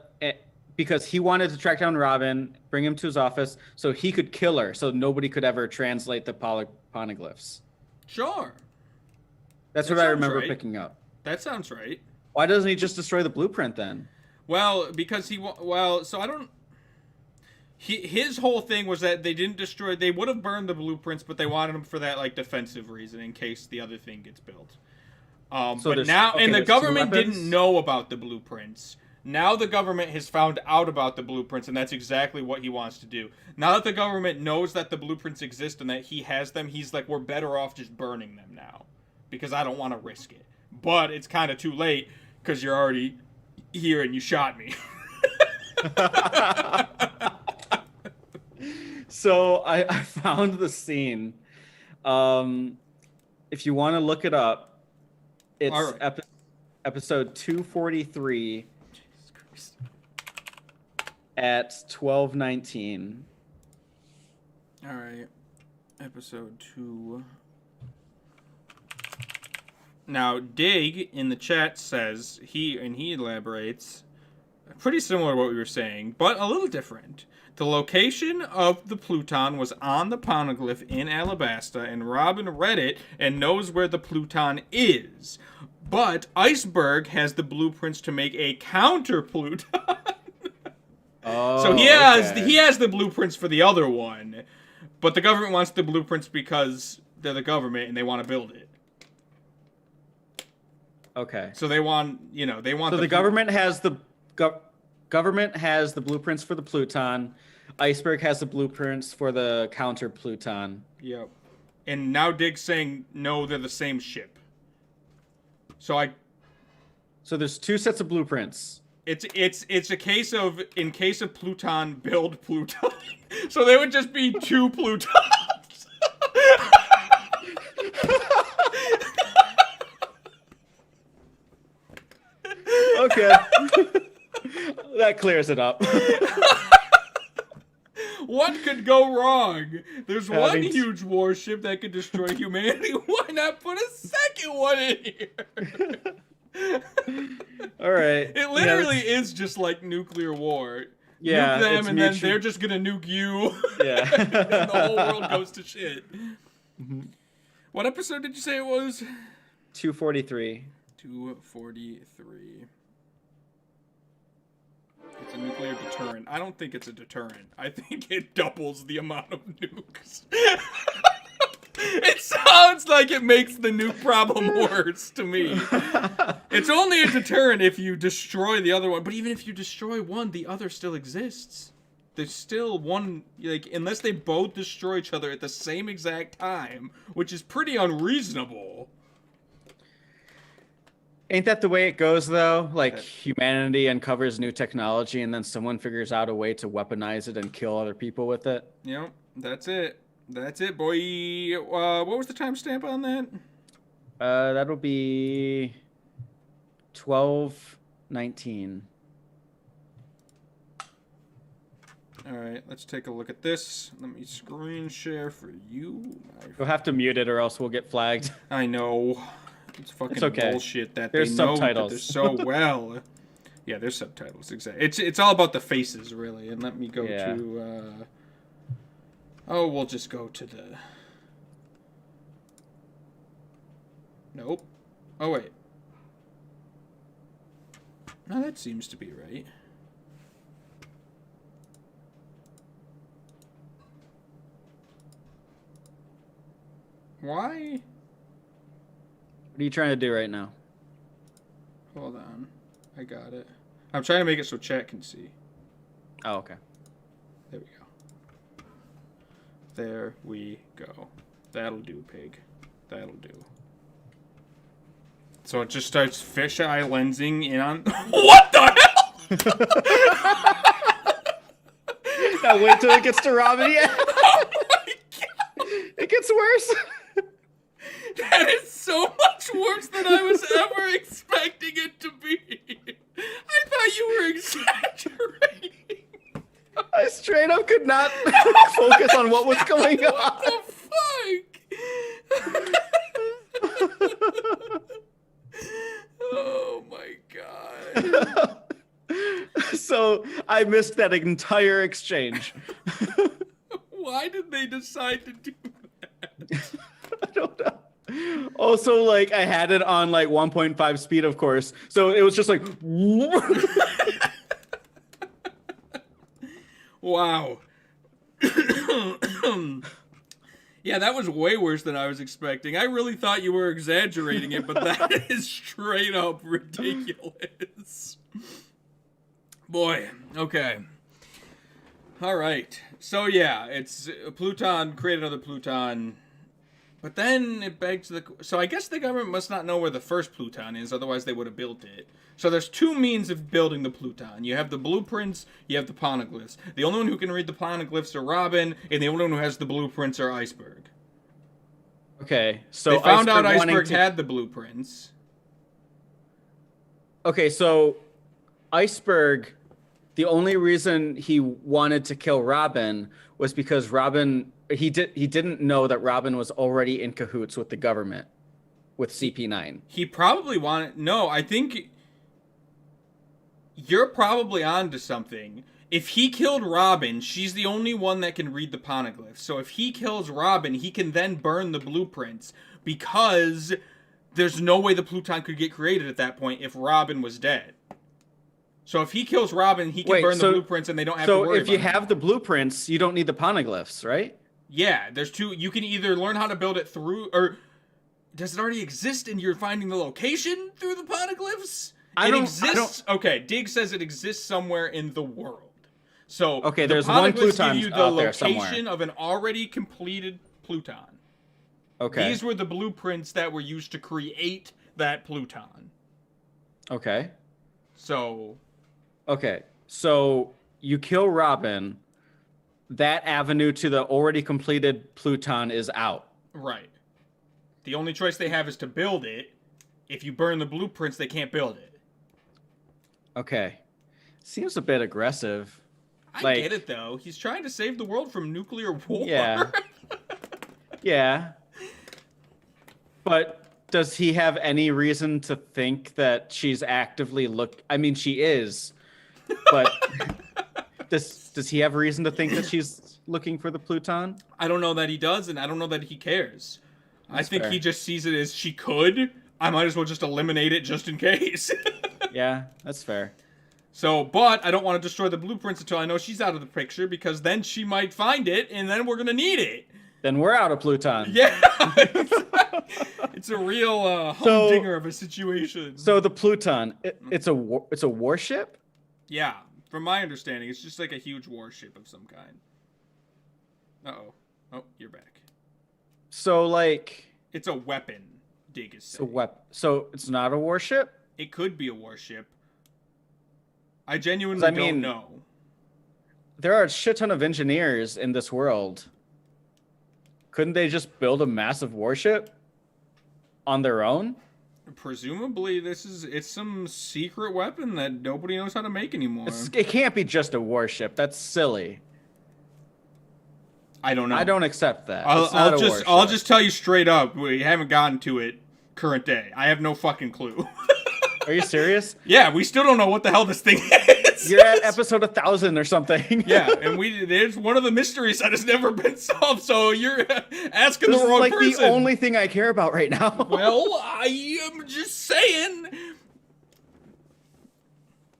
because he wanted to track down Robin, bring him to his office, so he could kill her, so nobody could ever translate the poneglyphs. Sure. That's what I remember picking up. That sounds right. Why doesn't he just destroy the blueprint then? Well, because so I don't. His whole thing was that they didn't destroy. They would have burned the blueprints, but they wanted them for that like defensive reason in case the other thing gets built. But now, and the government didn't know about the blueprints. Now the government has found out about the blueprints, and that's exactly what he wants to do. Now that the government knows that the blueprints exist and that he has them, he's like, we're better off just burning them now because I don't want to risk it. But it's kind of too late because you're already here and you shot me. So I found the scene. If you want to look it up, it's right. episode 243 at 12:19. All right, episode 2. Now, Dig in the chat says he elaborates, pretty similar to what we were saying, but a little different. The location of the Pluton was on the poneglyph in Alabasta, and Robin read it and knows where the Pluton is. But Iceberg has the blueprints to make a counter Pluton. So he has the blueprints for the other one, but the government wants the blueprints because they're the government and they want to build it. Okay. So they want. So the government has the government has the blueprints for the Pluton. Iceberg has the blueprints for the counter Pluton. Yep. And now Dig's saying no, they're the same ship. So there's two sets of blueprints. It's a case of, in case of Pluton, build Pluton. So they would just be two Plutons. Okay. That clears it up. What could go wrong? There's one huge warship that could destroy humanity. Why not put a second one in here? All right. It literally is just like nuclear war. Yeah. Nuke them, and then they're just gonna nuke you. Yeah. And the whole world goes to shit. Mm-hmm. What episode did you say it was? 243. 243. It's a nuclear deterrent. I don't think it's a deterrent. I think it doubles the amount of nukes. It sounds like it makes the nuke problem worse to me. It's only a deterrent if you destroy the other one. But even if you destroy one, the other still exists. There's still one, like, unless they both destroy each other at the same exact time, which is pretty unreasonable. Ain't that the way it goes, though? Like, humanity uncovers new technology, and then someone figures out a way to weaponize it and kill other people with it? Yep, that's it. That's it, boy. What was the timestamp on that? That'll be 12:19. All right, let's take a look at this. Let me screen share for you. You'll have to mute it, or else we'll get flagged. I know. It's fucking okay. bullshit that there's they know subtitles. that they're so well. Yeah, there's subtitles. Exactly. It's all about the faces, really. And let me go to. We'll just go to the. Nope. Oh wait. No, that seems to be right. Why? What are you trying to do right now? Hold on. I got it. I'm trying to make it so chat can see. Oh, okay. There we go. There we go. That'll do, pig. That'll do. So it just starts fisheye lensing in on... What the hell?! Now wait till it gets to Robin. Yeah, Oh my god! it gets worse. That is so much worse than I was ever expecting it to be. I thought you were exaggerating. I straight up could not focus on what was going on. What the fuck? Oh my god. So I missed that entire exchange. Why did they decide to do that? I don't know. Also, like, I had it on like 1.5 speed, of course. So it was just like, wow. Yeah, that was way worse than I was expecting. I really thought you were exaggerating it, but that is straight up ridiculous. Boy, okay. All right. So yeah, it's Pluton, create another Pluton. But then it begs the... So I guess the government must not know where the first Pluton is, otherwise they would have built it. So there's two means of building the Pluton. You have the blueprints, you have the poneglyphs. The only one who can read the poneglyphs are Robin, and the only one who has the blueprints are Iceberg. okay. So They found out wanting Iceberg to- had the blueprints. Okay, so Iceberg, the only reason he wanted to kill Robin was because Robin... He didn't know that Robin was already in cahoots with the government, with CP9. He probably wanted... No, I think... You're probably onto something. If he killed Robin, she's the only one that can read the poneglyphs. So if he kills Robin, he can then burn the blueprints. Because there's no way the Pluton could get created at that point if Robin was dead. So if he kills Robin, he can burn the blueprints and they don't have to worry about it. So if you have the blueprints, you don't need the poneglyphs, right? Yeah, there's two. You can either learn how to build it through, or does it already exist and you're finding the location through the poneglyphs? It exists. Okay, Dig says it exists somewhere in the world. So okay, the there's one poneglyphs Pluton give you the out there location somewhere. of an already completed Pluton. Okay. These were the blueprints that were used to create that Pluton. Okay. So. Okay. So you kill Robin. That avenue to the already completed Pluton is out. Right. The only choice they have is to build it. If you burn the blueprints, they can't build it. Okay. Seems a bit aggressive. I get it, though. He's trying to save the world from nuclear war. Yeah. Yeah. But does he have any reason to think that she's actively I mean, she is. But does he have reason to think that she's looking for the Pluton? I don't know that he does, and I don't know that he cares. That's I think fair. he just sees it as she could. I might as well just eliminate it just in case. Yeah, that's fair. So, but I don't want to destroy the blueprints until I know she's out of the picture, because then she might find it, and then we're going to need it. Then we're out of Pluton. Yeah. It's a real humdinger of a situation. So the Pluton, it's a warship? Yeah. From my understanding, it's just like a huge warship of some kind. Uh-oh. Oh, you're back. So, like... It's a weapon, Dig is saying. So it's not a warship? It could be a warship. I genuinely don't know. There are a shit ton of engineers in this world. Couldn't they just build a massive warship on their own? Presumably, it's some secret weapon that nobody knows how to make anymore. It can't be just a warship. That's silly. I don't know. I don't accept that. I'll just tell you straight up. We haven't gotten to it current day. I have no fucking clue. Are you serious? Yeah, we still don't know what the hell this thing is. You're at episode 1000 or something. Yeah, and there's one of the mysteries that has never been solved. So you're asking the wrong person. This is like the only thing I care about right now. Well, I am just saying.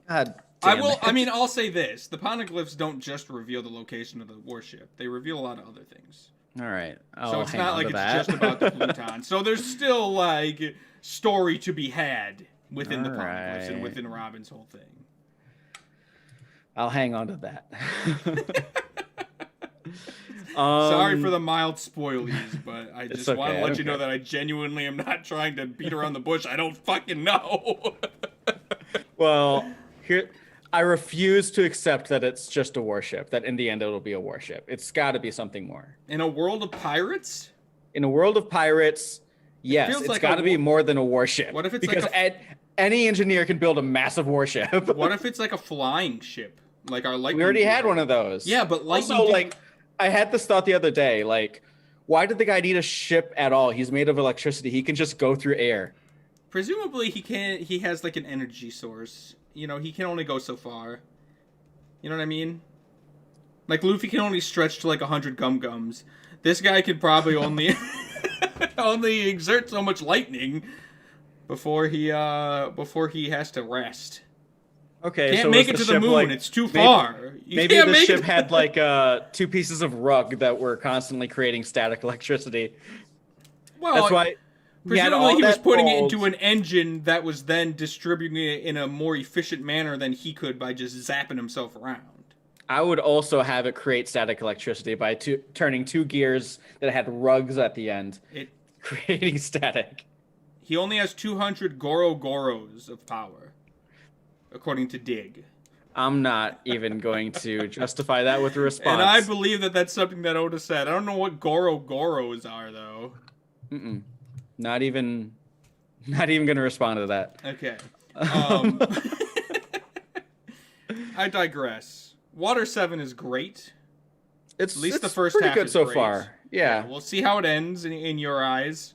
God damn it. I mean, I'll say this: the poneglyphs don't just reveal the location of the warship; they reveal a lot of other things. All right. So it's not like it's just about the Pluton. So there's still like story to be had within the poneglyphs and within Robin's whole thing. I'll hang on to that. Sorry for the mild spoilies, but I just okay, want to let you know care. that I genuinely am not trying to beat around the bush. I don't fucking know. Well, here, I refuse to accept that it's just a warship. That in the end it'll be a warship. It's got to be something more. In a world of pirates? In a world of pirates, yes, feels it's like got to be more than a warship. What if it's because like any engineer can build a massive warship. What if it's like a flying ship? Like our lightning. We already had one of those. Yeah, but lightning. Also, like, I had this thought the other day. Like, why did the guy need a ship at all? He's made of electricity. He can just go through air. Presumably, he can't. He has like an energy source. You know, he can only go so far. You know what I mean? Like Luffy can only stretch to like 100 gum-gums. This guy could probably only only exert so much lightning before he has to rest. Okay, Can't so make was it to the the ship, moon. like, It's too far. Maybe the ship had like 2 pieces of rug that were constantly creating static electricity. Well, that's why. Presumably, he was putting it into an engine that was then distributing it in a more efficient manner than he could by just zapping himself around. I would also have it create static electricity by turning 2 gears that had rugs at the end, creating static. He only has 200 Goro-Goros of power, according to Dig. I'm not even going to justify that with a response. And I believe that that's something that Oda said. I don't know what Goro-Goros are, though. Not even going to respond to that. Okay. I digress. Water 7 is great. It's at least the it's first pretty half good is so great. far. Yeah. We'll see how it ends in your eyes.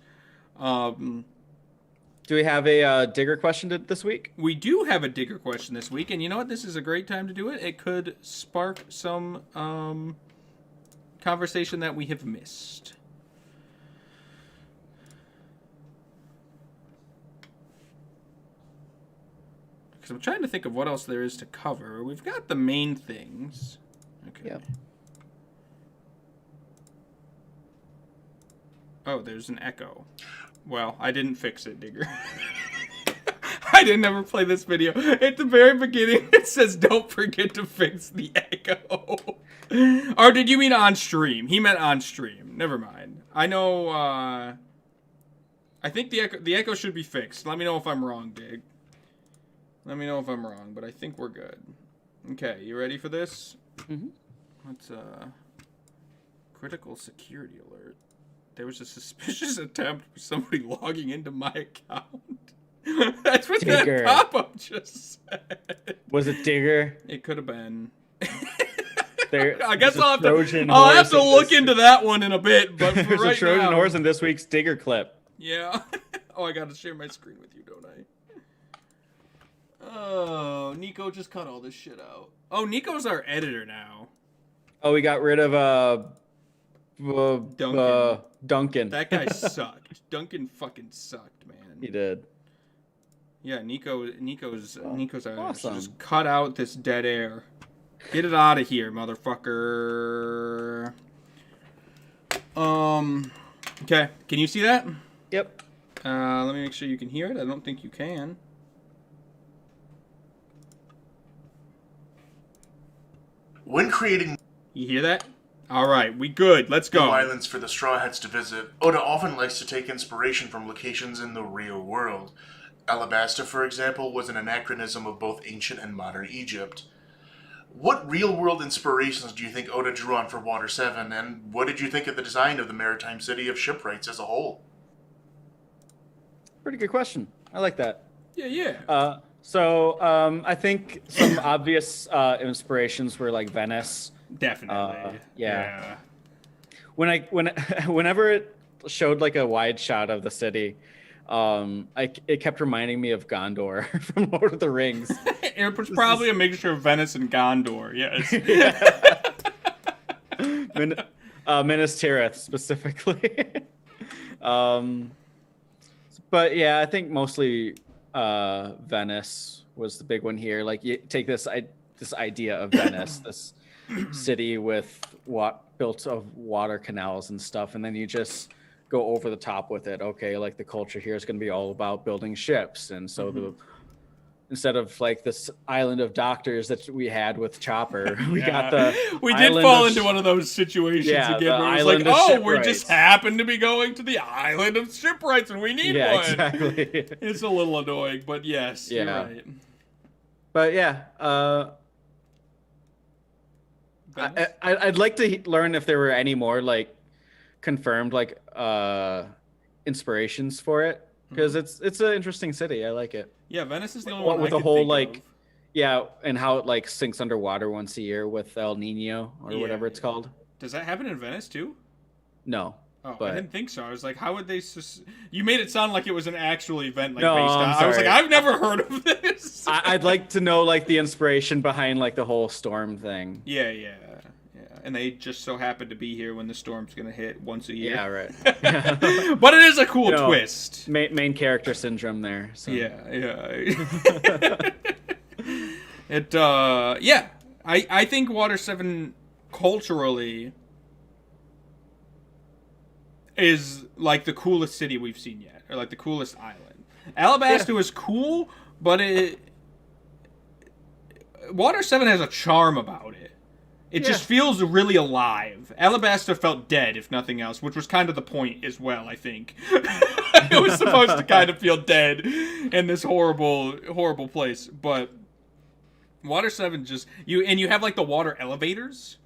Do we have a digger question this week? We do have a digger question this week, and you know what? This is a great time to do it. It could spark some conversation that we have missed. Because I'm trying to think of what else there is to cover. We've got the main things. Okay. Yep. Oh, there's an echo. Well, I didn't fix it, Digger. I didn't ever play this video. At the very beginning, it says, "Don't forget to fix the echo." Or did you mean on stream? He meant on stream. Never mind. I know, I think the echo should be fixed. Let me know if I'm wrong, Dig. Let me know if I'm wrong, but I think we're good. Okay, you ready for this? Mm-hmm. Let's, critical security alert. There was a suspicious attempt with somebody logging into my account. That's what Digger. that pop-up just said. Was it Digger? It could have been. I guess I'll have to look into that one in a bit, but for There's right a Trojan now, horse in this week's Digger clip. Yeah. Oh, I gotta share my screen with you, don't I? Oh, Nico just cut all this shit out. Oh, Nico's our editor now. Oh, we got rid of Duncan. That guy sucked. Duncan fucking sucked, man. He did. Yeah, Nico's awesome. Just cut out this dead air. Get it out of here, motherfucker. Okay. Can you see that? Yep. Let me make sure you can hear it. I don't think you can. When creating You hear that? All right, we good. Let's new go. islands for the Straw Hats to visit, Oda often likes to take inspiration from locations in the real world. Alabasta, for example, was an anachronism of both ancient and modern Egypt. What real-world inspirations do you think Oda drew on for Water 7, and what did you think of the design of the maritime city of Shipwrights as a whole? Pretty good question. I like that. Yeah. I think some obvious inspirations were like Venice. Definitely. Yeah. Whenever it showed like a wide shot of the city, it kept reminding me of Gondor from Lord of the Rings. It was probably a mixture of Venice and Gondor. Yes. Minas Tirith specifically. But yeah, I think mostly Venice was the big one here. Like, you take this idea of Venice, this city built of water canals and stuff, and then you just go over the top with it. Okay, like the culture here is going to be all about building ships, and so instead of like this island of doctors that we had with Chopper, we got the we did fall into one of those situations again where it was like, oh, we just happen to be going to the island of shipwrights and we need one. Exactly. It's a little annoying, but yes, you're right. But yeah, Venice? I'd like to learn if there were any more like confirmed like inspirations for it because it's an interesting city. I like it. Yeah, Venice is the only What one I with the could whole think like of. yeah, and how it like sinks underwater once a year with El Nino or whatever it's called. Does that happen in Venice too? No, Oh, I but didn't think so. I was like, how would they? You made it sound like it was an actual event, like No, based on. I'm I was like, sorry. I've never heard of this. I'd like to know like the inspiration behind like the whole storm thing. Yeah. And they just so happen to be here when the storm's gonna hit once a year. Yeah, right. But it is a cool You know, twist. Main character syndrome there. So. Yeah. Yeah. I think Water 7 culturally is like the coolest city we've seen yet, or like the coolest island. Alabasta was cool, but Water 7 has a charm about it. It just feels really alive. Alabasta felt dead, if nothing else, which was kind of the point as well, I think. It was supposed to kind of feel dead in this horrible, horrible place. But Water 7 just... you have, like, the water elevators.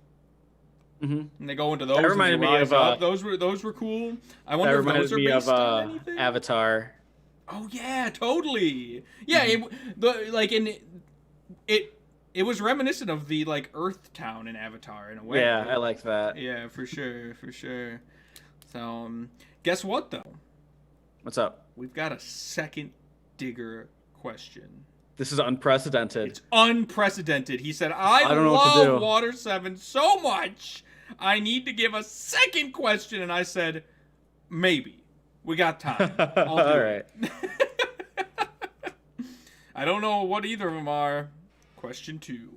Mm-hmm. And they go into those That reminded and you me rise of, up. Those were cool. I wonder if those are me based of on anything. Avatar. Oh, yeah, totally. Yeah, it was reminiscent of the like Earth Town in Avatar in a way. Yeah, I like that. Yeah, for sure. So, guess what though? What's up? We've got a second digger question. This is unprecedented. It's unprecedented. He said, "I don't know what to do. love Water 7 so much. I need to give a second question." And I said, "Maybe. We got time. I'll do All it." right. I don't know what either of them are. Question 2.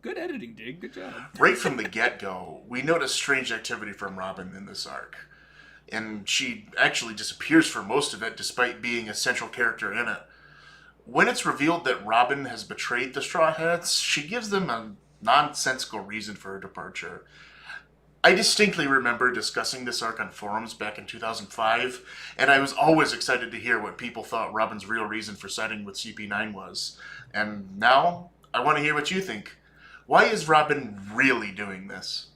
Good editing, Dig. Good job. Right from the get-go, we notice strange activity from Robin in this arc. And she actually disappears for most of it, despite being a central character in it. When it's revealed that Robin has betrayed the Straw Hats, she gives them a nonsensical reason for her departure. I distinctly remember discussing this arc on forums back in 2005, and I was always excited to hear what people thought Robin's real reason for siding with CP9 was. And now, I want to hear what you think. Why is Robin really doing this?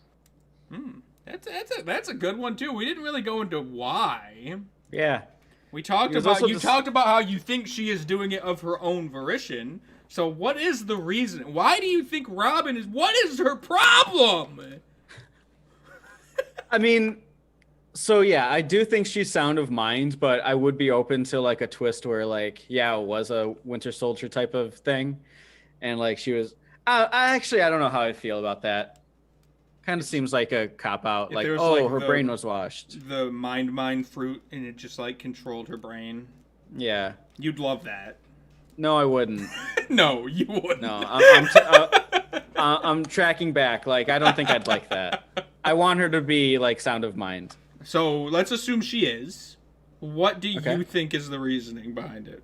That's a good one too. We didn't really go into why. Yeah. We talked Because about also talked about how you think she is doing it of her own volition. So what is the reason? Why do you think Robin is? What is her problem? I mean, so yeah, I do think she's sound of mind, but I would be open to like a twist where like, yeah, it was a Winter Soldier type of thing. And like she was, I don't know how I feel about that. Kind of seems like a cop out. Like, there was, oh, like, her the- brain was washed. The mind fruit, and it just like controlled her brain. Yeah. You'd love that. No, I wouldn't. No, you wouldn't. No, I'm tracking back. Like, I don't think I'd like that. I want her to be like sound of mind. So let's assume she is. What do Okay. you think is the reasoning behind it?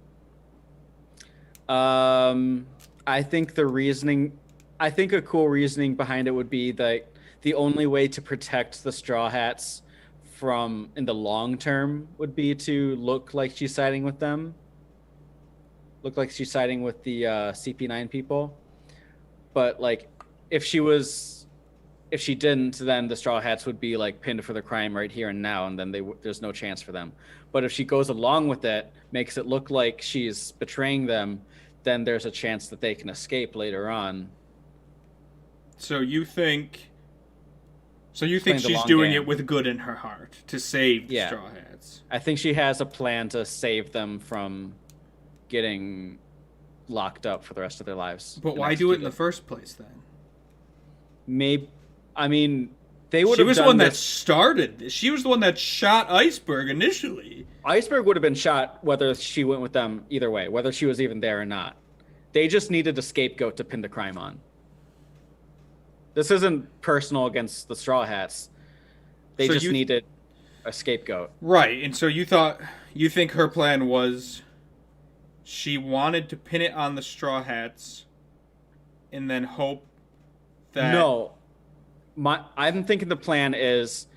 I think a cool reasoning behind it would be that the only way to protect the Straw Hats from in the long term would be to look like she's siding with them. Look like she's siding with the CP9 people. But like if she didn't, then the Straw Hats would be like pinned for the crime right here and now, and then there's no chance for them. But if she goes along with it, makes it look like she's betraying them, then there's a chance that they can escape later on. So you think Playing the she's long doing game. it with good in her heart to save the Yeah. Straw Hats? I think she has a plan to save them from getting locked up for the rest of their lives. But and why do it in the executed. first place then? Maybe, I mean, they would She have was the done one that this. started this. She was the one that shot Iceberg initially. Iceberg would have been shot whether she went with them either way, whether she was even there or not. They just needed a scapegoat to pin the crime on. This isn't personal against the Straw Hats. They So just you- needed a scapegoat. Right, and so you think her plan was she wanted to pin it on the Straw Hats and then hope that... No. I'm thinking the plan is,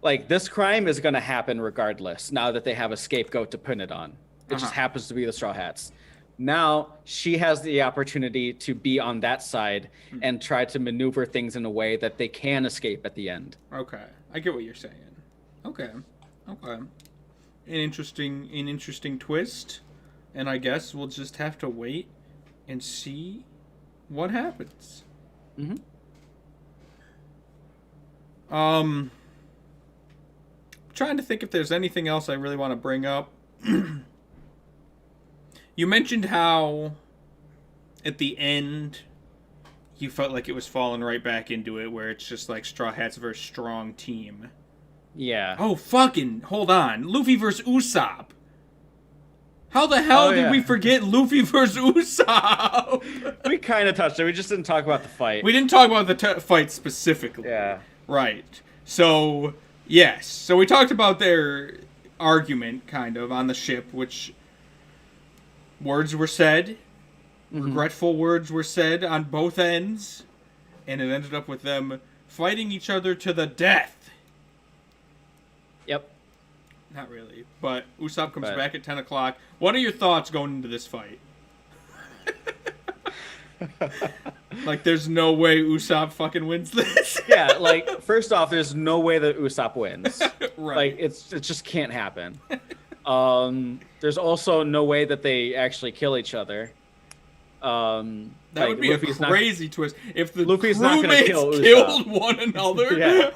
like, this crime is going to happen regardless, now that they have a scapegoat to pin it on. It just happens to be the Straw Hats. Now she has the opportunity to be on that side and try to maneuver things in a way that they can escape at the end. Okay, I get what you're saying. Okay, okay. An interesting twist, and I guess we'll just have to wait and see what happens. Mm-hmm. Trying to think if there's anything else I really want to bring up. You mentioned how at the end you felt like it was falling right back into it, where it's just like Straw Hat's a very strong team. Yeah. Oh, fucking, hold on. Luffy versus Usopp. How the hell did we forget Luffy versus Usopp? We kind of touched it. We just didn't talk about the fight. We didn't talk about the fight specifically. Yeah. Right. So, yes. So we talked about their argument, kind of, on the ship, which words were said. Mm-hmm. Regretful words were said on both ends. And it ended up with them fighting each other to the death. Yep. Not really. But Usopp comes back at 10 o'clock. What are your thoughts going into this fight? Like, there's no way Usopp fucking wins this. Yeah, like, first off, there's no way that Usopp wins. Right. Like, it just can't happen. There's also no way that they actually kill each other. That like, would be Luffy's a crazy twist. If the Luffy's not gonna crewmates kill Usopp. killed one another. Yeah.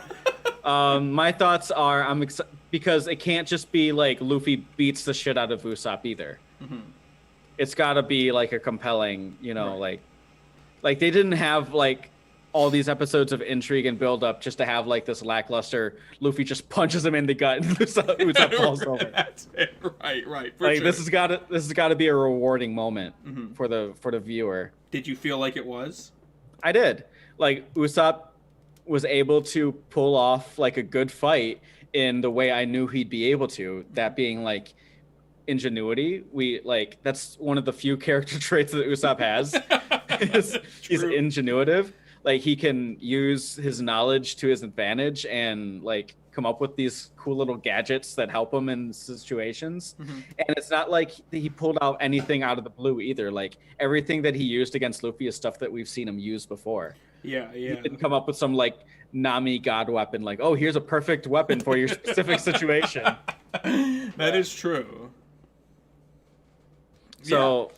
My thoughts are, I'm excited because it can't just be like Luffy beats the shit out of Usopp either. Mm-hmm. It's got to be like a compelling, like they didn't have like all these episodes of intrigue and build up just to have like this lackluster Luffy just punches him in the gut and Usopp falls over. That's it. Right. Like sure. this has got to be a rewarding moment for the viewer. Did you feel like it was? I did. Like Usopp was able to pull off like a good fight in the way I knew he'd be able to. That being like ingenuity. That's one of the few character traits that Usopp has. He's ingenuitive. Like he can use his knowledge to his advantage and like come up with these cool little gadgets that help him in situations. Mm-hmm. And it's not like he pulled out anything out of the blue either. Like everything that he used against Luffy is stuff that we've seen him use before. Yeah. He didn't come up with some like Nami god weapon, like, oh, here's a perfect weapon for your specific situation. That is true. So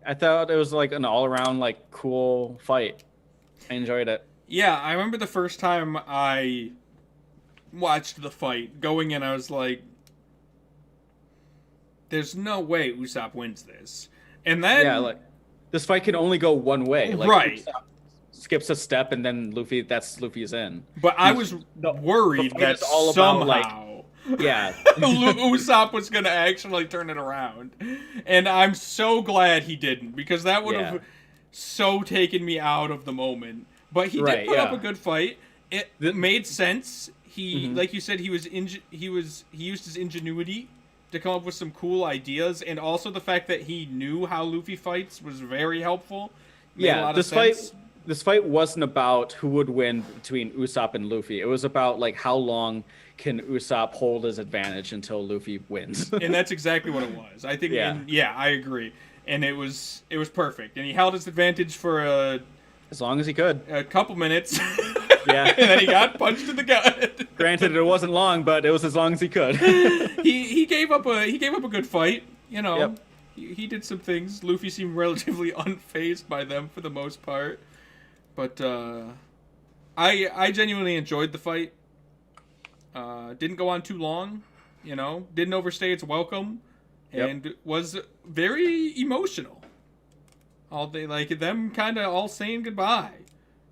I thought it was like an all around like cool fight. I enjoyed it. Yeah, I remember the first time I watched the fight. Going in, I was like, there's no way Usopp wins this. And then... Yeah, like, this fight can only go one way. Like, right. Usopp skips a step, and then Luffy's in. But I was worried that somehow... Yeah. Usopp was going to actually turn it around. And I'm so glad he didn't, because that would have so taken me out of the moment. But he did put up a good fight. It made sense. He, like you said, he used his ingenuity to come up with some cool ideas, and also the fact that he knew how Luffy fights was very helpful. This fight wasn't about who would win between Usopp and Luffy. It was about like how long can Usopp hold his advantage until Luffy wins. And that's exactly what it was. I think. I agree. And it was perfect. And he held his advantage for as long as he could. A couple minutes. Yeah. And then he got punched in the gut. Granted, it wasn't long, but it was as long as he could. he gave up a good fight. You know, yep. He did some things. Luffy seemed relatively unfazed by them for the most part. But I genuinely enjoyed the fight. Didn't go on too long. You know, didn't overstay its welcome, and was very emotional. All day, like them kind of all saying goodbye.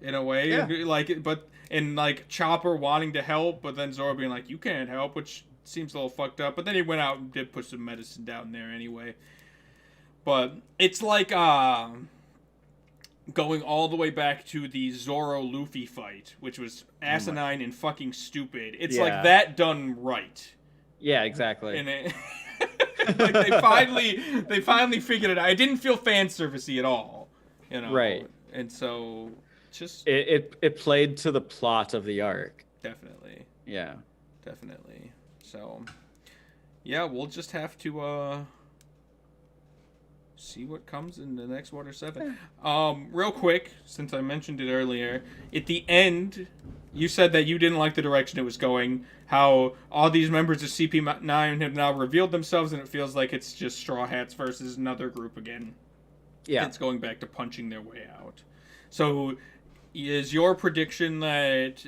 In a way, like Chopper wanting to help, but then Zoro being like, "You can't help," which seems a little fucked up. But then he went out and did put some medicine down there anyway. But it's like going all the way back to the Zoro Luffy fight, which was asinine and fucking stupid. It's like that done right. Yeah, exactly. And like they finally figured it out. It didn't feel fan servicey at all, you know. Right. And so. Just it played to the plot of the arc. Definitely. Yeah. Definitely. So, yeah, we'll just have to see what comes in the next Water 7. Real quick, since I mentioned it earlier, at the end, you said that you didn't like the direction it was going, how all these members of CP9 have now revealed themselves, and it feels like it's just Straw Hats versus another group again. Yeah. It's going back to punching their way out. So, is your prediction that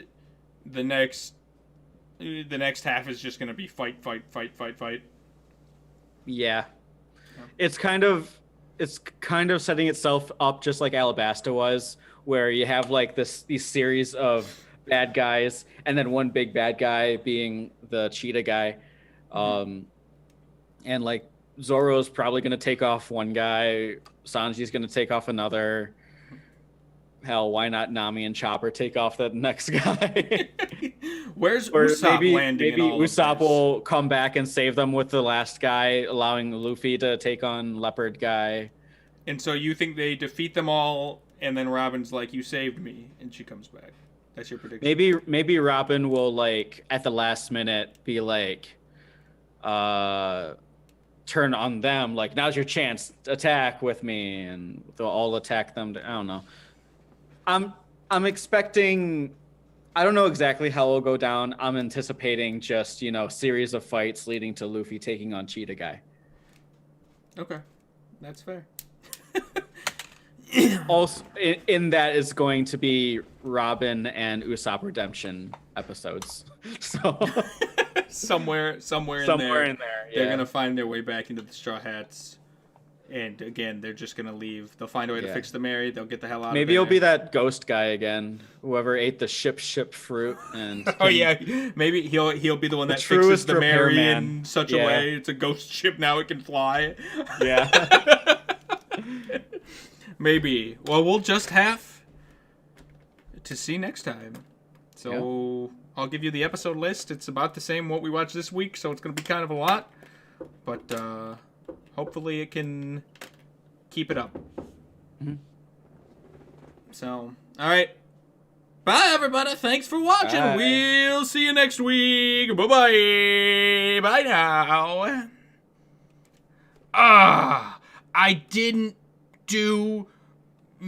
the next half is just going to be fight? Yeah. It's kind of setting itself up just like Alabasta was, where you have like these series of bad guys and then one big bad guy being the cheetah guy. And like Zoro's probably going to take off one guy, Sanji's going to take off another. Hell, why not Nami and Chopper take off the next guy? Where's Or Usopp landing? maybe Usopp will come back and save them with the last guy, allowing Luffy to take on Leopard guy. And so you think they defeat them all, and then Robin's like, "You saved me," and she comes back. That's your prediction. Maybe Robin will like at the last minute be like, turn on them. Like, now's your chance. Attack with me, and they'll all attack them. I don't know. I'm expecting. I don't know exactly how it'll go down. I'm anticipating just, series of fights leading to Luffy taking on Cheetah Guy. Okay, that's fair. Also, in that is going to be Robin and Usopp redemption episodes. So somewhere in there, yeah. They're gonna find their way back into the Straw Hats. And again, they're just gonna leave. They'll find a way to fix the Mary. They'll get the hell out. Maybe of there. it'll be that ghost guy again. Whoever ate the ship fruit and. Oh yeah, maybe he'll be the one that truest fixes the Mary repairman. in such a way. It's a ghost ship now. It can fly. Yeah. Maybe. Well, we'll just have to see next time. So I'll give you the episode list. It's about the same what we watched this week, so it's gonna be kind of a lot, but. Hopefully it can keep it up. Mm-hmm. So, all right. Bye, everybody. Thanks for watching. Bye. We'll see you next week. Bye-bye. Bye now. I didn't do